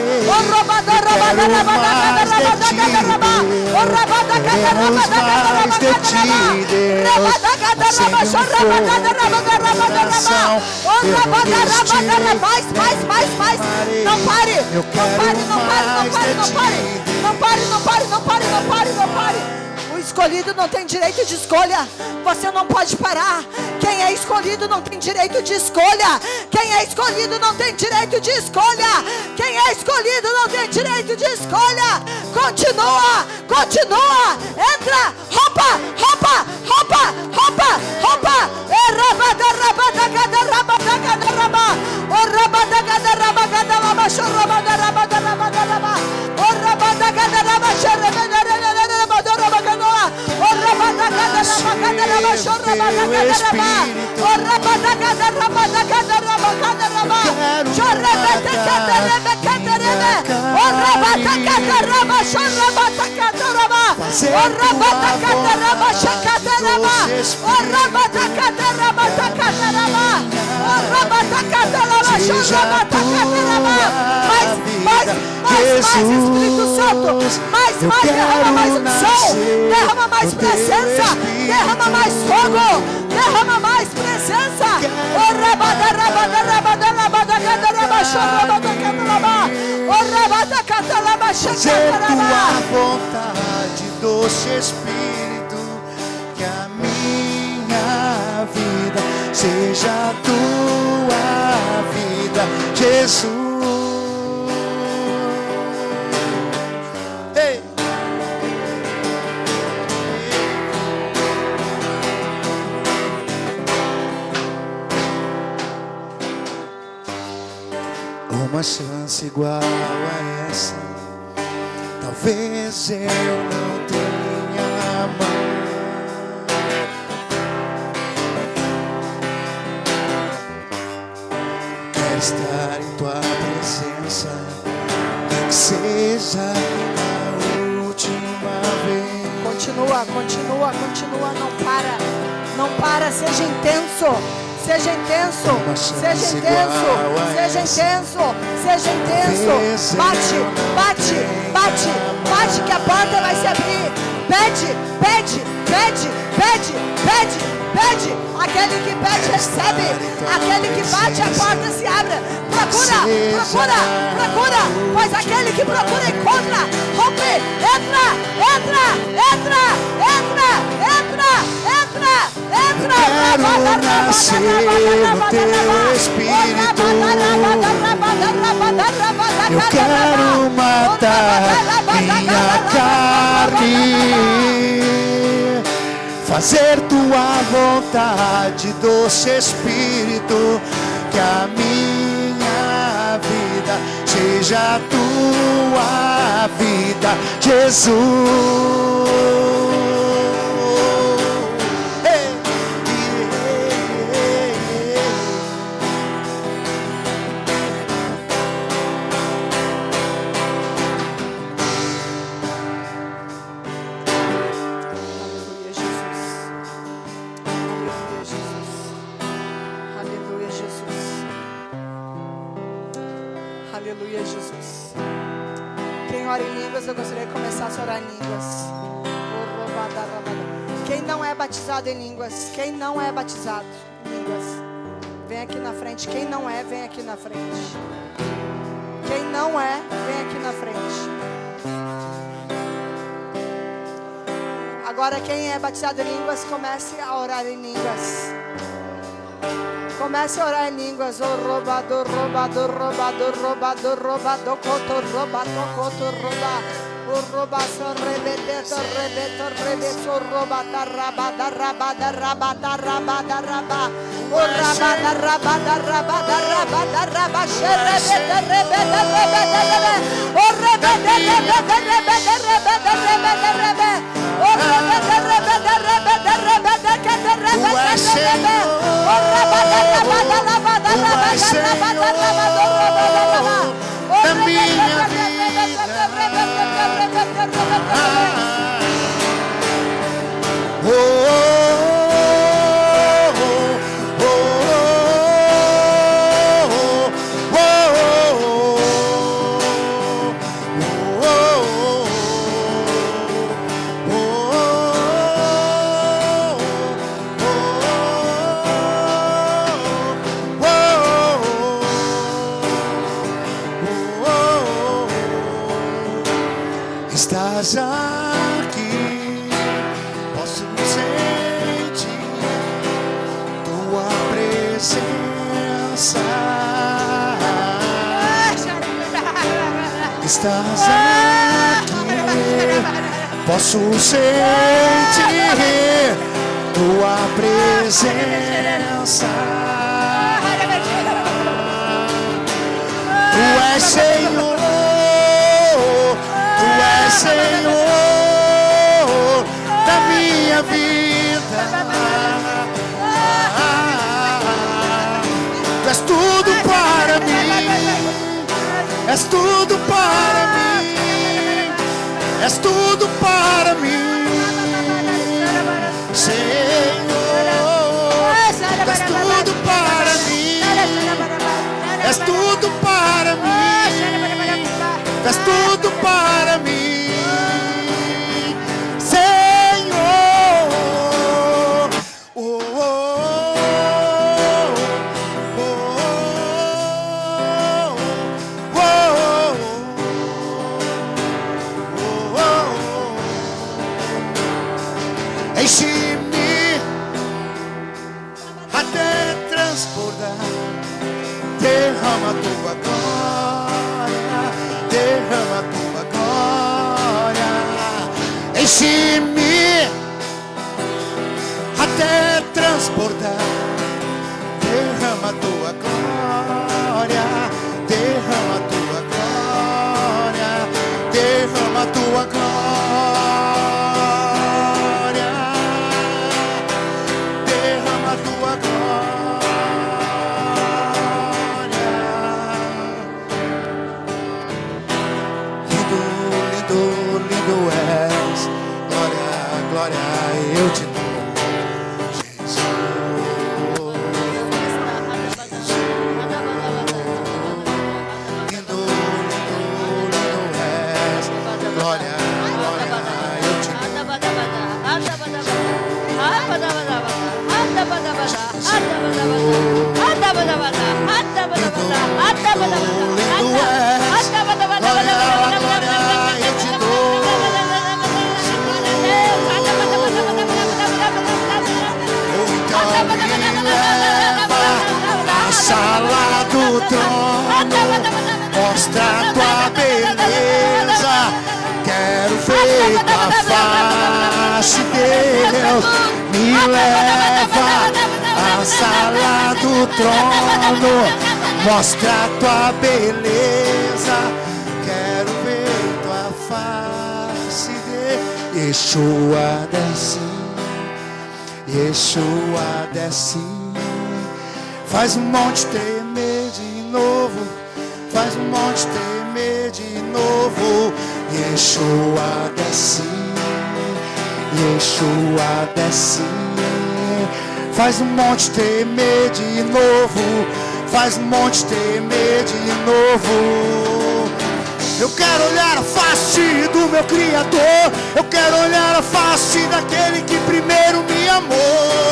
Mais. Não pare. O escolhido não tem direito de escolha. Você não pode parar. Quem é escolhido não tem direito de escolha. Quem é escolhido não tem direito de escolha. Quem é escolhido não tem direito de escolha. Continua. Entra. Rompa. Mais Espírito Santo, mais, derrama mais unção, derrama mais presença, derrama mais fogo, derrama mais presença. Fazer tua vontade, doce Espírito, que a minha vida seja a tua vida, Jesus. Uma chance igual a essa, talvez eu não tenha mais. estar em tua presença, nem que seja a última vez. Continua, continua, continua, não para, seja intenso, seja intenso, seja intenso, seja intenso, seja intenso. Bate, bate, bate, bate que a porta vai se abrir. Pede, pede, pede, pede, pede, pede. Aquele que pede recebe, aquele que bate a porta se abre. Procura, procura, procura, pois aquele que procura encontra. Rompe, entra, entra, entra, entra, entra, entra, entra. Quero nascer no teu espírito. Eu quero matar minha carne, fazer tua vontade, doce Espírito, que a minha vida seja a tua vida, Jesus. Aleluia, Jesus. Quem ora em línguas, eu gostaria de começar a orar em línguas. Quem não é batizado em línguas, quem não é batizado em línguas, vem aqui na frente. Quem não é, vem aqui na frente. Quem não é, vem aqui na frente. Agora quem é batizado em línguas, comece a orar em línguas. Comece a orar em línguas. O roubador, roubador, roubador, roubador, roubador, coto, roubador, coto, roubador. O roubação, rebeteto, rebeto, rebeto, roubada, rabada, rabada, rabada, rabada, rabada. O rabada, rabada, rabada, rabada, rabada, rebeta, rebeta, rebeta, rebeta. O rebeta, rebeta, rebeta, rebeta, rebeta, rebeta. O rebeta, rebeta, rebeta, rebeta, rebeta, rebeta. O rabada, rabada, rabada, rabada, rabada, rabada, rabada. Da minha vida. Estás aqui, posso sentir tua presença. Estás aqui, posso sentir tua presença. Tu és Senhor. Senhor da minha vida, Tu és tudo para mim, és tudo para mim, és tudo para mim, Senhor, Tu és tudo para mim, és tudo para mim, Tu és tudo para mim. Enche-me até transbordar, derrama tua glória, derrama tua glória. Enche-me até transbordar, derrama tua glória, derrama tua glória, derrama tua glória. Derrama tua glória. Sala do trono, mostra a tua beleza. Quero ver tua face, Deus. Me leva à sala do trono, mostra a tua beleza. Quero ver tua face, Deus. Yeshua desce, Yeshua desce. Faz um monte tremer de novo, faz um monte tremer de novo. Yeshua desce, Yeshua desce. Faz um monte tremer de novo, faz um monte tremer de novo. Eu quero olhar a face do meu Criador, eu quero olhar a face daquele que primeiro me amou.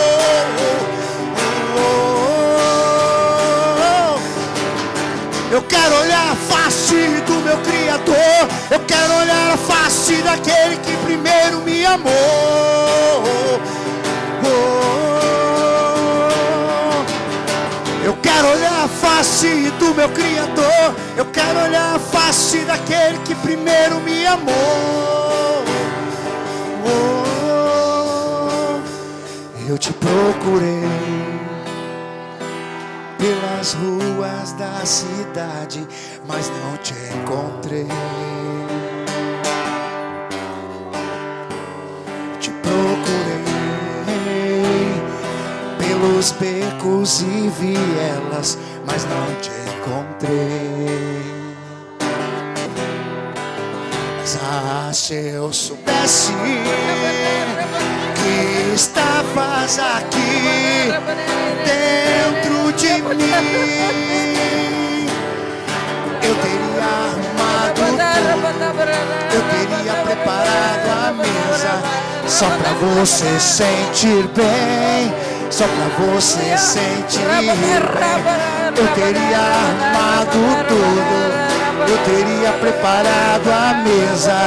Eu quero olhar a face do meu Criador, eu quero olhar a face daquele que primeiro me amou. Eu quero olhar a face do meu Criador, eu quero olhar a face daquele que primeiro me amou. Eu te procurei pelas ruas da cidade, mas não te encontrei. Te procurei pelos becos e vielas, mas não te encontrei. Mas se eu soubesse que estavas aqui dentro de mim, eu teria arrumado tudo, eu teria preparado a mesa só pra você sentir bem, só pra você sentir bem. Eu teria arrumado tudo, eu teria preparado a mesa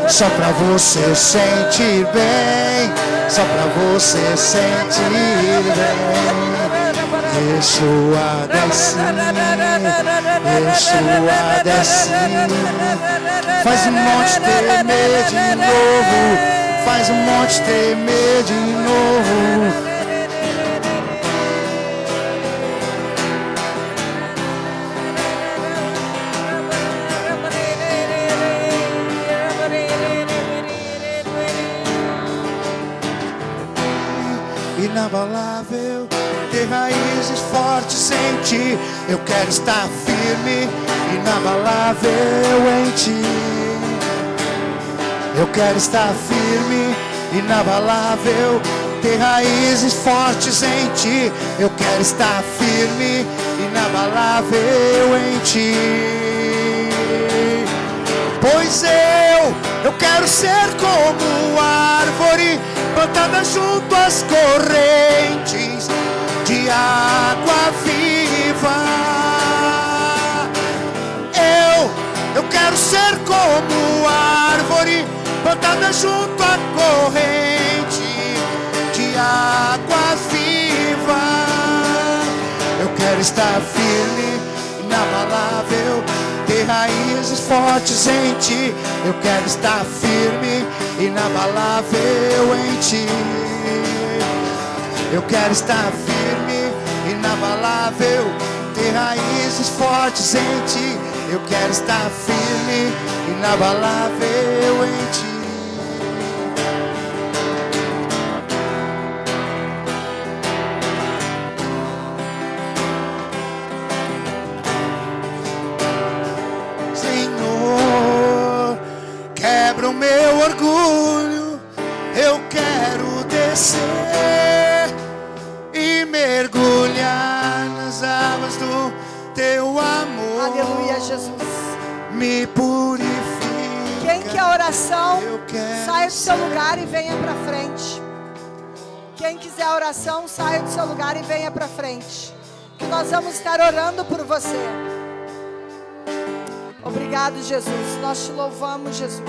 só pra você sentir bem, só pra você sentir bem. Yeshua desce, Yeshua desce. Faz um monte tremer de novo, faz um monte tremer de novo. Inabalável, ter raízes fortes em ti. Eu quero estar firme, inabalável em ti. Eu quero estar firme, inabalável, ter raízes fortes em ti. Eu quero estar firme, inabalável em ti. Pois eu quero ser como árvore plantada junto às correntes de água viva. Eu quero ser como árvore plantada junto à corrente de água viva. Eu quero estar firme, inabalável, ter raízes fortes em ti. Eu quero estar firme, inabalável em ti. Eu quero estar firme, inabalável, ter raízes fortes em ti. Eu quero estar firme, inabalável em ti. Senhor, quebra o meu orgulho, eu quero descer e mergulhar nas águas do teu amor. Aleluia, Jesus. Me purifica. Quem quer oração, saia do seu lugar e venha para frente. Quem quiser oração, saia do seu lugar e venha para frente, que nós vamos estar orando por você. Obrigado, Jesus. Nós te louvamos, Jesus.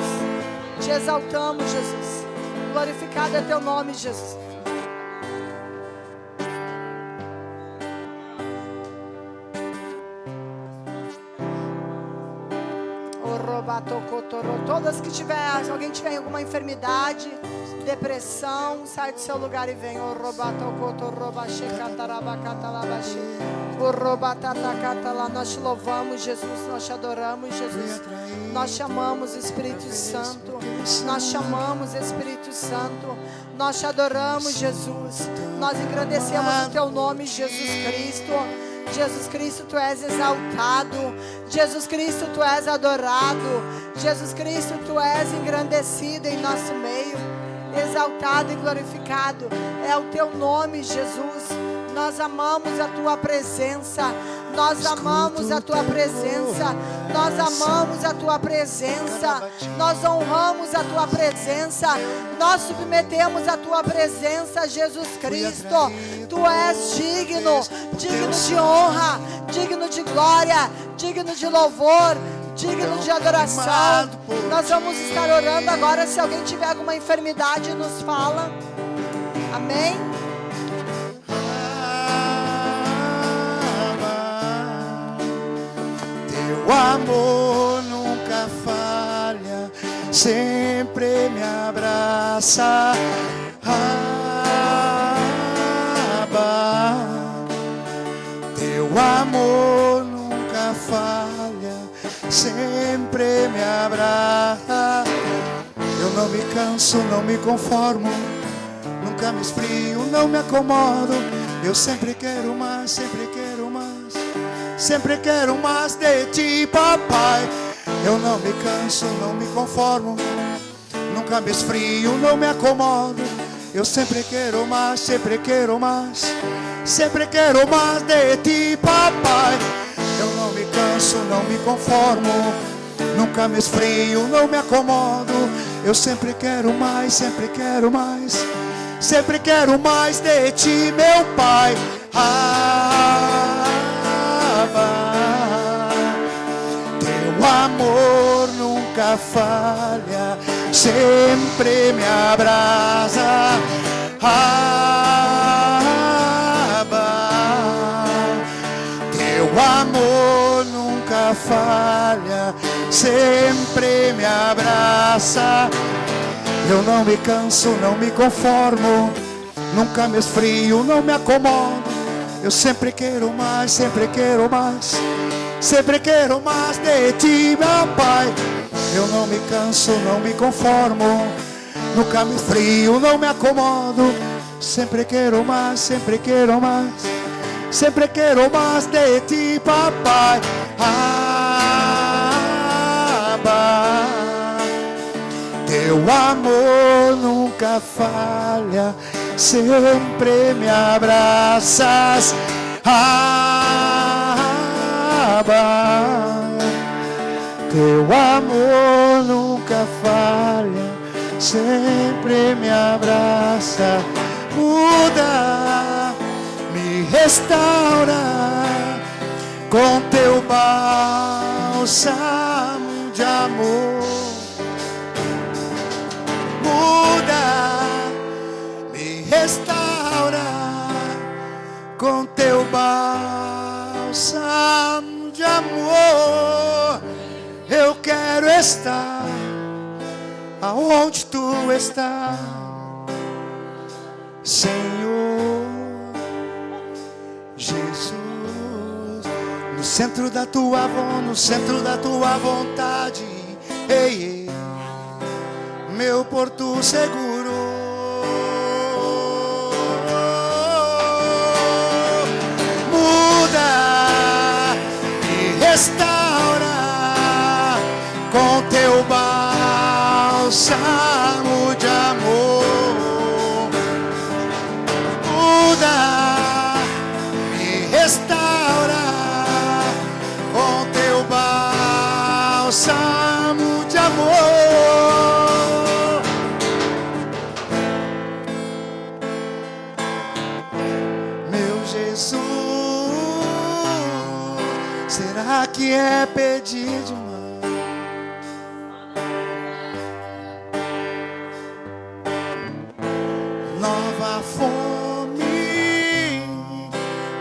Te exaltamos, Jesus. Glorificado é teu nome, Jesus. Todas que tiver, se alguém tiver alguma enfermidade, depressão, sai do seu lugar e vem. Nós te louvamos, Jesus. Nós te adoramos, Jesus. Nós te amamos, Espírito Santo. Nós te amamos, Espírito Santo. Nós te adoramos, Jesus. Nós engrandecemos o teu nome, Jesus Cristo. Jesus Cristo, tu és exaltado. Jesus Cristo, tu és adorado. Jesus Cristo, tu és engrandecido em nosso meio. Exaltado e glorificado é o teu nome, Jesus. Nós amamos a tua presença. Nós amamos a tua presença. Nós amamos a tua presença. Nós honramos a tua presença. Nós submetemos a tua presença, Jesus Cristo. Tu és digno, digno de honra, digno de glória, digno de louvor, digno de adoração. Nós vamos estar orando agora. Se alguém tiver alguma enfermidade, nos fala. Amém? Teu amor nunca falha, sempre me abraça. Teu amor nunca falha, sempre me abraça. Eu não me canso, não me conformo, nunca me esfrio, não me acomodo. Eu sempre quero mais, sempre quero mais, sempre quero mais de ti, papai. Eu não me canso, não me conformo, nunca me esfrio, não me acomodo. Eu sempre quero mais, sempre quero mais, sempre quero mais de ti, papai. Eu não me canso, não me conformo, nunca me esfrio, não me acomodo. Eu sempre quero mais, sempre quero mais, sempre quero mais de ti, meu pai. Teu amor nunca falha, sempre me abraça. Teu amor nunca falha, sempre me abraça. Eu não me canso, não me conformo, nunca me esfrio, não me acomodo. Eu sempre quero mais, sempre quero mais, sempre quero mais de ti, meu pai. Eu não me canso, não me conformo, nunca me esfrio, não me acomodo. Sempre quero mais, sempre quero mais, sempre quero mais de ti, papai. Teu amor nunca falha, sempre me abraças. Teu amor nunca falha, sempre me abraça. Muda, me restaura com teu bálsamo de amor. Muda, me restaura com teu bálsamo de amor. Eu quero estar aonde tu estás, Senhor Jesus, no centro da tua vontade, no centro da tua vontade. Ei, ei, meu porto seguro. Muda, me restaura com teu bálsamo de amor. Muda, me restaura com teu bálsamo de amor. Jesus, será que é pedir demais? Nova fome,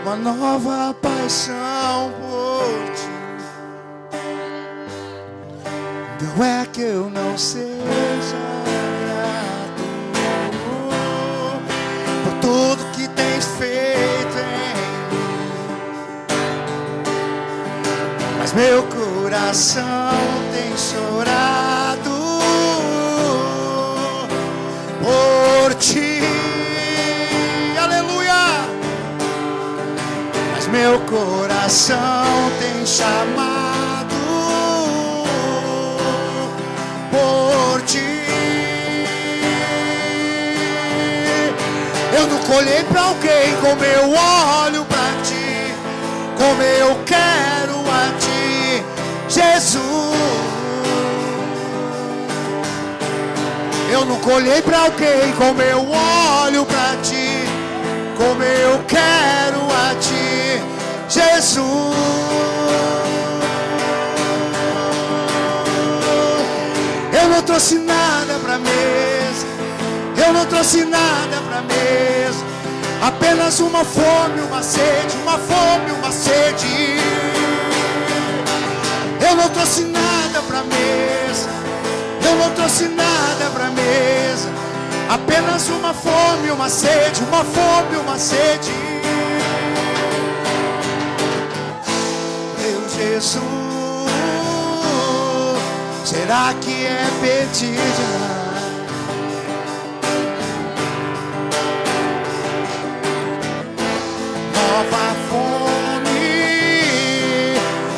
uma nova paixão por ti. Não é que eu não seja grato por tudo que tens feito em mim, mas meu coração tem chorado por ti. Aleluia! Mas meu coração tem chamado por ti. Eu nunca olhei pra alguém como eu olho pra ti, como eu quero a ti, Jesus. Eu nunca olhei pra alguém como eu olho pra ti, como eu quero a ti, Jesus. Eu não trouxe nada pra mesa, eu não trouxe nada pra mesa, apenas uma fome, uma sede, uma fome, uma sede. Eu não trouxe nada pra mesa, eu não trouxe nada pra mesa, apenas uma fome, uma sede, uma fome, uma sede. Meu Jesus, será que é pedir demais? Nova fome,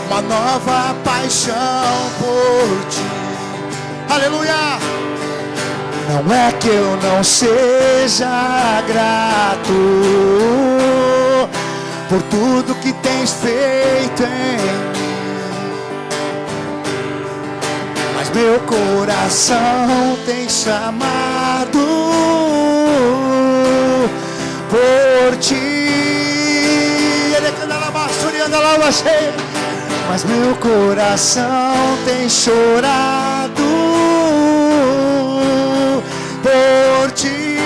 uma nova paixão por ti. Aleluia! Não é que eu não seja grato por tudo que tens feito em mim, mas meu coração tem chamado por ti. Mas meu coração tem chorado por ti.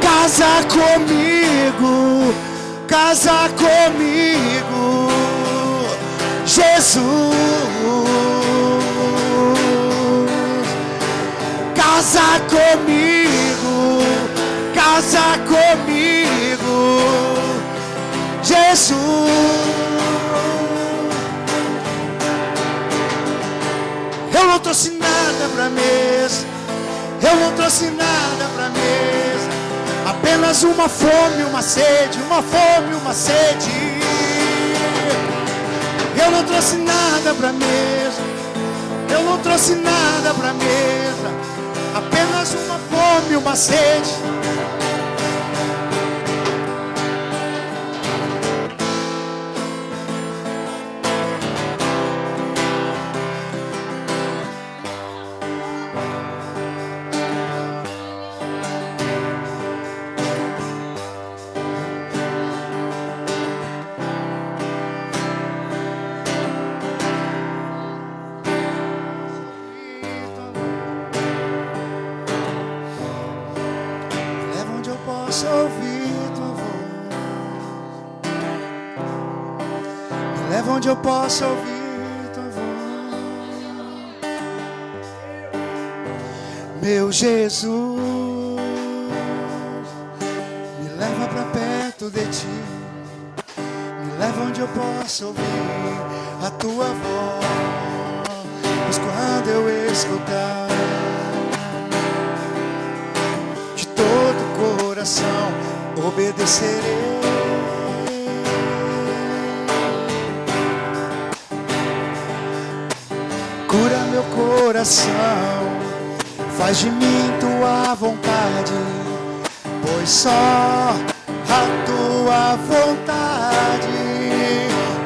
Casa comigo, casa comigo, Jesus. Casa comigo, casa comigo, Jesus. Eu não trouxe nada pra mesa, eu não trouxe nada pra mesa, apenas uma fome, uma sede, uma fome, uma sede. Eu não trouxe nada pra mesa, eu não trouxe nada pra mesa, apenas uma fome, uma sede. Posso ouvir tua voz, me leva onde eu posso ouvir tua voz, meu Jesus, me leva pra perto de ti, me leva onde eu posso ouvir a tua voz, pois quando eu escutar de todo coração obedecerei. Cura meu coração, faz de mim tua vontade, pois só a tua vontade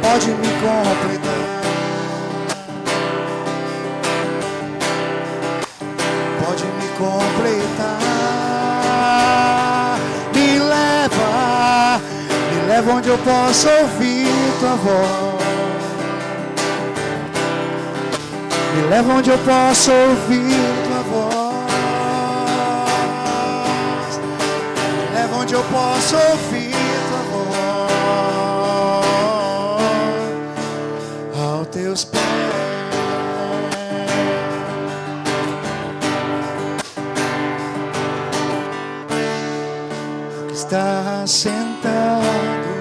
pode me completar, pode me completar. leva onde eu posso ouvir tua voz. Me leva onde eu posso ouvir tua voz. Me leva onde eu posso ouvir tua voz. Aos teus pés. Que está sentado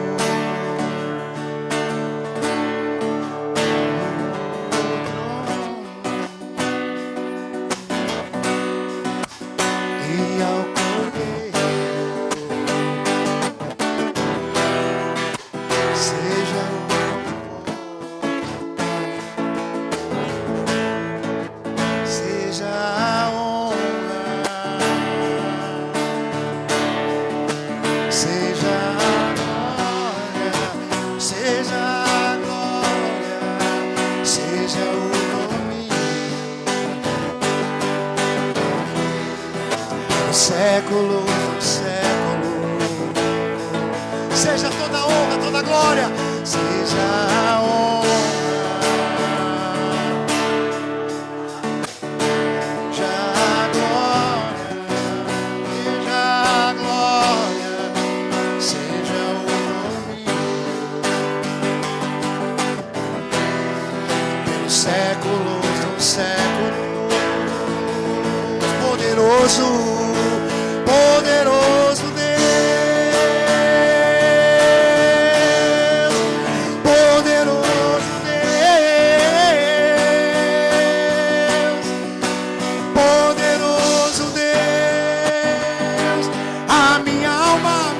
séculos dos séculos. Seja toda a honra, toda a glória. Seja a honra, seja a glória, seja a glória, seja o nome pelos séculos dos séculos. Poderoso, poderoso Deus, poderoso Deus, poderoso Deus. A minha alma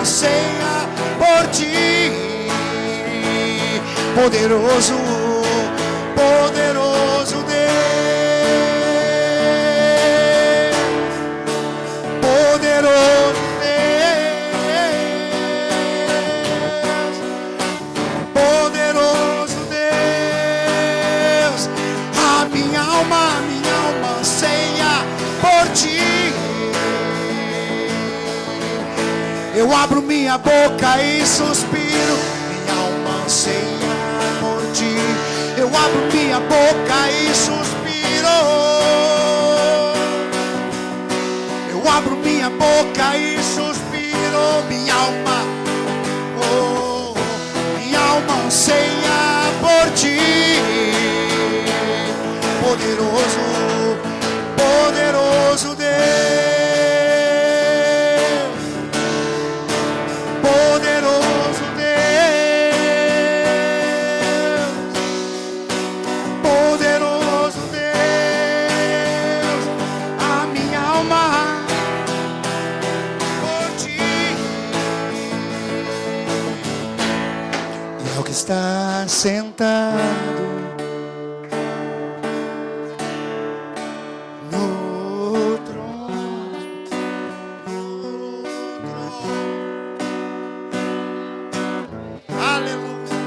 anseia por ti. Poderoso, poderoso Deus. Eu abro minha boca e suspiro, minha alma anseia por ti. Eu abro minha boca e suspiro. Eu abro minha boca e suspiro, minha alma, oh, minha alma anseia por ti. Poderoso, poderoso Deus. Está sentado no trono, aleluia.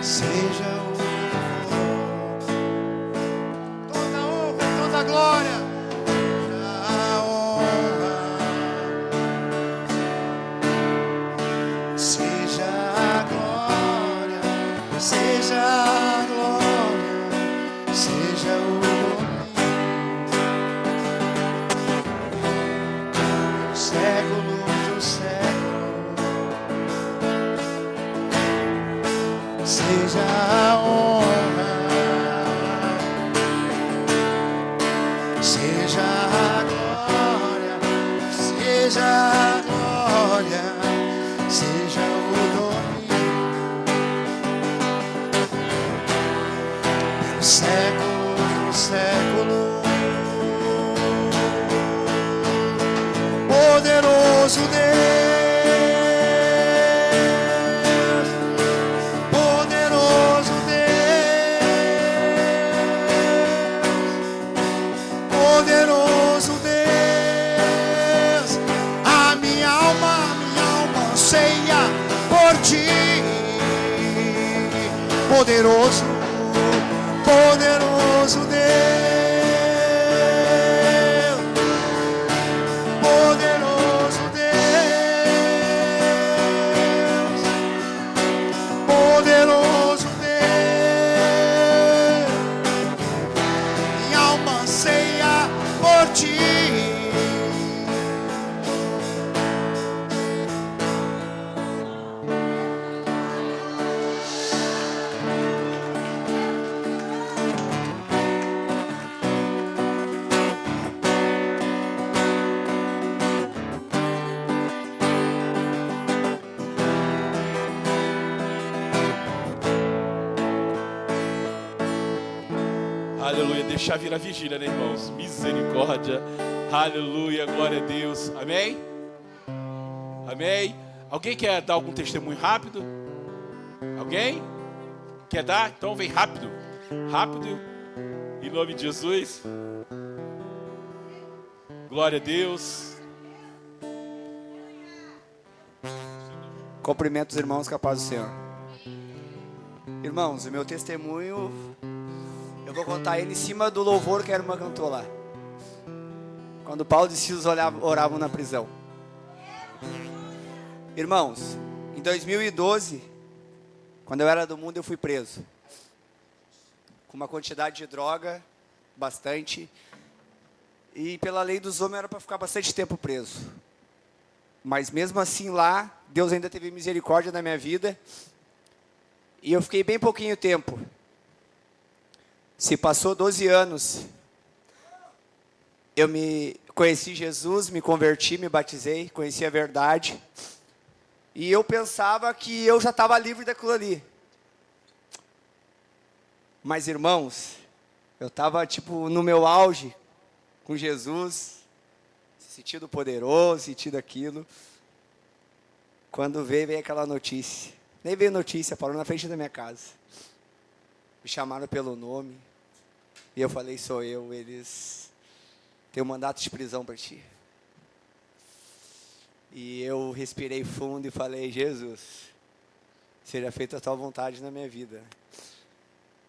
Seja o toda a honra, toda a glória. Seja a honra, seja a glória, seja a glória, seja o domínio pelos séculos dos séculos. Poderoso Deus. Poderoso, poderoso Deus, poderoso Deus. Aleluia. Deixar vir a vigília, né, irmãos? Misericórdia. Aleluia. Glória a Deus. Amém? Amém? Alguém quer dar algum testemunho rápido? Alguém? Quer dar? Então vem rápido. Rápido. Em nome de Jesus. Glória a Deus. Cumprimento os irmãos com a paz do Senhor. Irmãos, o meu testemunho, eu vou contar ele em cima do louvor que a irmã cantou lá. Quando Paulo e Silas oravam na prisão. Irmãos, em 2012, quando eu era do mundo, eu fui preso. Com uma quantidade de droga, bastante. E pela lei dos homens era para ficar bastante tempo preso. Mas mesmo assim lá, Deus ainda teve misericórdia na minha vida. E eu fiquei bem pouquinho tempo. Se passou 12 anos, eu conheci Jesus, me converti, me batizei, conheci a verdade. E eu pensava que eu já estava livre daquilo ali. Mas irmãos, eu estava tipo no meu auge com Jesus, sentido poderoso, sentido aquilo. Quando veio aquela notícia. Nem veio notícia, parou na frente da minha casa. Me chamaram pelo nome. E eu falei, sou eu. Eles têm um mandato de prisão para ti. E eu respirei fundo e falei, Jesus, seja feita a tua vontade na minha vida.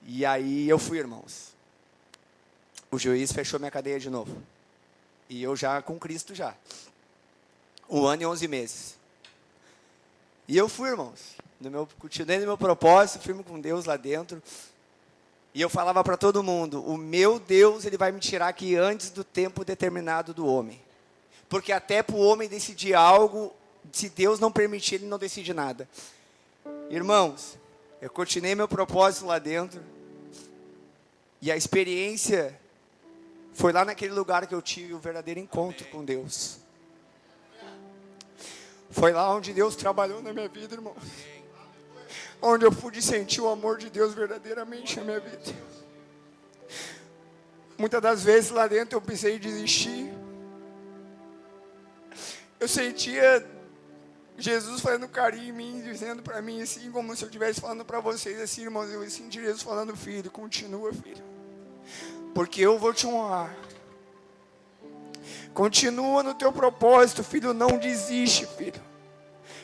E aí eu fui, irmãos. O juiz fechou minha cadeia de novo. E eu já com Cristo já. 1 ano e 11 meses. E eu fui, irmãos. Continuei no meu propósito, firme com Deus lá dentro. E eu falava para todo mundo, o meu Deus, Ele vai me tirar aqui antes do tempo determinado do homem. Porque até para o homem decidir algo, se Deus não permitir, Ele não decide nada. Irmãos, eu continuei meu propósito lá dentro. E a experiência foi lá naquele lugar que eu tive o verdadeiro encontro com Deus. Foi lá onde Deus trabalhou na minha vida, irmãos. Onde eu pude sentir o amor de Deus verdadeiramente na minha vida. Muitas das vezes lá dentro eu pensei em desistir. Eu sentia Jesus falando carinho em mim, dizendo para mim assim, como se eu estivesse falando para vocês assim, irmãos, eu senti Jesus falando, filho, continua, filho. Porque eu vou te honrar. Continua no teu propósito, filho, não desiste, filho.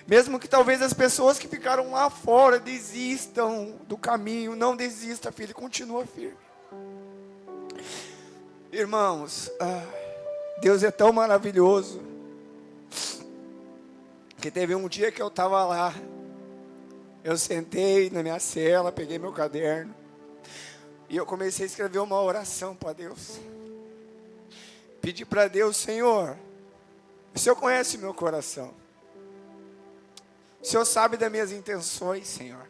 Mesmo que talvez as pessoas que ficaram lá fora desistam do caminho, não desista, filho, continua firme. Irmãos, Deus é tão maravilhoso, que teve um dia que eu estava lá, eu sentei na minha cela, peguei meu caderno, e eu comecei a escrever uma oração para Deus. Pedi para Deus, Senhor, o Senhor conhece meu coração. O Senhor sabe das minhas intenções, Senhor.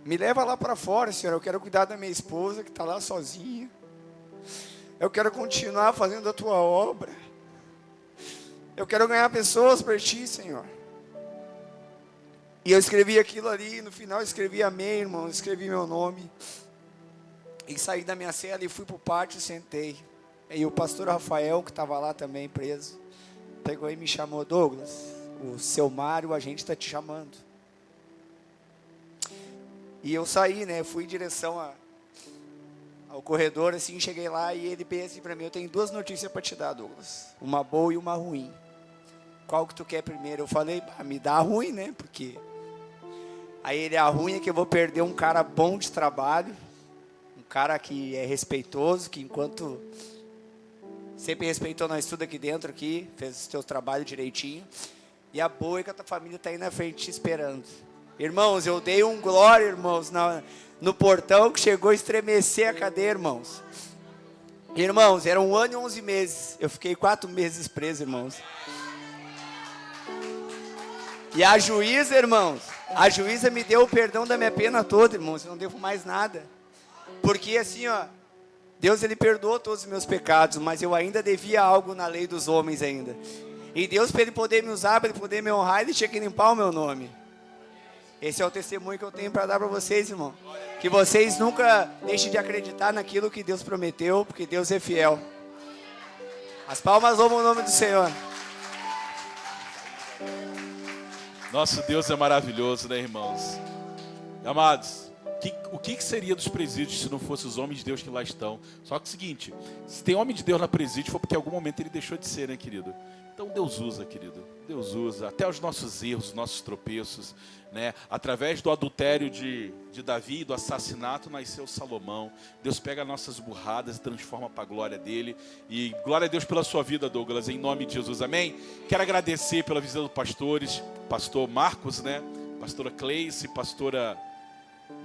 Me leva lá para fora, Senhor. Eu quero cuidar da minha esposa que está lá sozinha. Eu quero continuar fazendo a tua obra. Eu quero ganhar pessoas para ti, Senhor. E eu escrevi aquilo ali. No final eu escrevi amém, irmão. Escrevi meu nome. E saí da minha cela e fui para o pátio e sentei. E o pastor Rafael, que estava lá também preso, pegou e me chamou, Douglas. O seu Mário, a gente está te chamando. E eu saí, né? Fui em direção ao corredor, assim, cheguei lá e ele pensa assim para mim, eu tenho 2 notícias para te dar, Douglas. Uma boa e uma ruim. Qual que tu quer primeiro? Eu falei, me dá a ruim, né? Porque aí ele, a ruim é que eu vou perder um cara bom de trabalho, um cara que é respeitoso, que enquanto sempre respeitou nós tudo aqui dentro, fez o seu trabalho direitinho. E a boa é que a tua família está aí na frente te esperando. Irmãos, eu dei um glória, irmãos, no portão que chegou a estremecer a cadeia, irmãos. Irmãos, era 1 ano e 11 meses. Eu fiquei 4 meses preso, irmãos. E a juíza, irmãos, a juíza me deu o perdão da minha pena toda, irmãos. Eu não devo mais nada. Porque assim, ó, Deus, Ele perdoou todos os meus pecados, mas eu ainda devia algo na lei dos homens ainda. E Deus, para Ele poder me usar, para Ele poder me honrar, Ele tinha que limpar o meu nome. Esse é o testemunho que eu tenho para dar para vocês, irmão. Que vocês nunca deixem de acreditar naquilo que Deus prometeu, porque Deus é fiel. As palmas louvam o nome do Senhor. Nosso Deus é maravilhoso, né, irmãos? Amados, o que seria dos presídios se não fossem os homens de Deus que lá estão? Só que é o seguinte, se tem homem de Deus na presídio, foi porque em algum momento ele deixou de ser, né, querido? Então Deus usa, querido. Deus usa até os nossos erros, os nossos tropeços, né? Através do adultério de Davi, do assassinato, nasceu Salomão. Deus pega nossas burradas e transforma para a glória dele. E glória a Deus pela sua vida, Douglas, em nome de Jesus, amém? Quero agradecer pela visita dos pastores, pastor Marcos, né? Pastora Cleice, pastora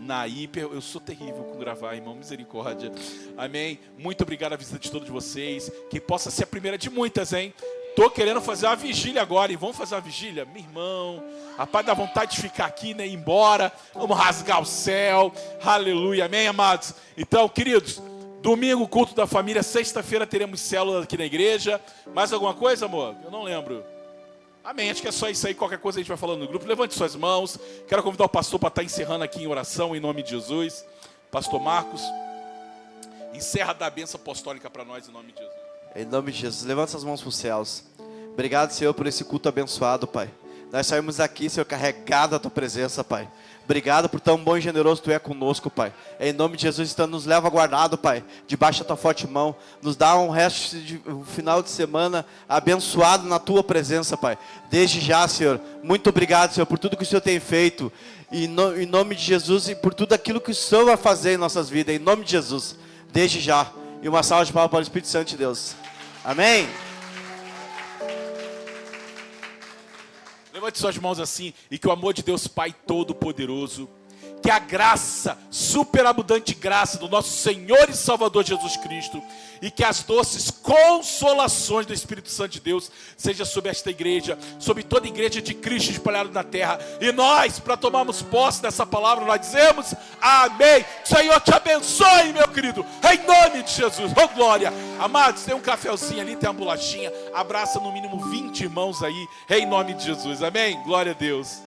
Naí. Eu sou terrível com gravar, irmão, misericórdia, amém? Muito obrigado à visita de todos vocês, que possa ser a primeira de muitas, hein? Tô querendo fazer uma vigília agora, e vamos fazer uma vigília? Meu irmão, rapaz, dá vontade de ficar aqui, né, ir embora, vamos rasgar o céu, aleluia, amém, amados? Então, queridos, domingo, culto da família, sexta-feira teremos célula aqui na igreja. Mais alguma coisa, amor? Eu não lembro. Amém, acho que é só isso aí, qualquer coisa a gente vai falando no grupo. Levante suas mãos, quero convidar o pastor para estar encerrando aqui em oração, em nome de Jesus. Pastor Marcos, encerra da bênção apostólica para nós, em nome de Jesus. Em nome de Jesus, levanta as mãos para os céus. Obrigado, Senhor, por esse culto abençoado, Pai. Nós saímos daqui, Senhor, carregado da Tua presença, Pai. Obrigado por tão bom e generoso Tu é conosco, Pai. Em nome de Jesus, então, nos leva guardado, Pai, debaixo da Tua forte mão. Nos dá um final de semana abençoado na Tua presença, Pai. Desde já, Senhor, muito obrigado, Senhor, por tudo que o Senhor tem feito. Em nome de Jesus e por tudo aquilo que o Senhor vai fazer em nossas vidas. Em nome de Jesus, desde já. E uma salva de palmas para o Espírito Santo de Deus. Amém. Levante suas mãos assim, e que o amor de Deus Pai Todo-Poderoso, que a graça, superabundante graça do nosso Senhor e Salvador Jesus Cristo, e que as doces consolações do Espírito Santo de Deus seja sobre esta igreja, sobre toda a igreja de Cristo espalhada na terra. E nós, para tomarmos posse dessa palavra, nós dizemos amém. Senhor te abençoe, meu querido, em nome de Jesus. Oh glória. Amados, tem um cafezinho ali, tem uma bolachinha. Abraça no mínimo 20 irmãos aí, em nome de Jesus. Amém. Glória a Deus.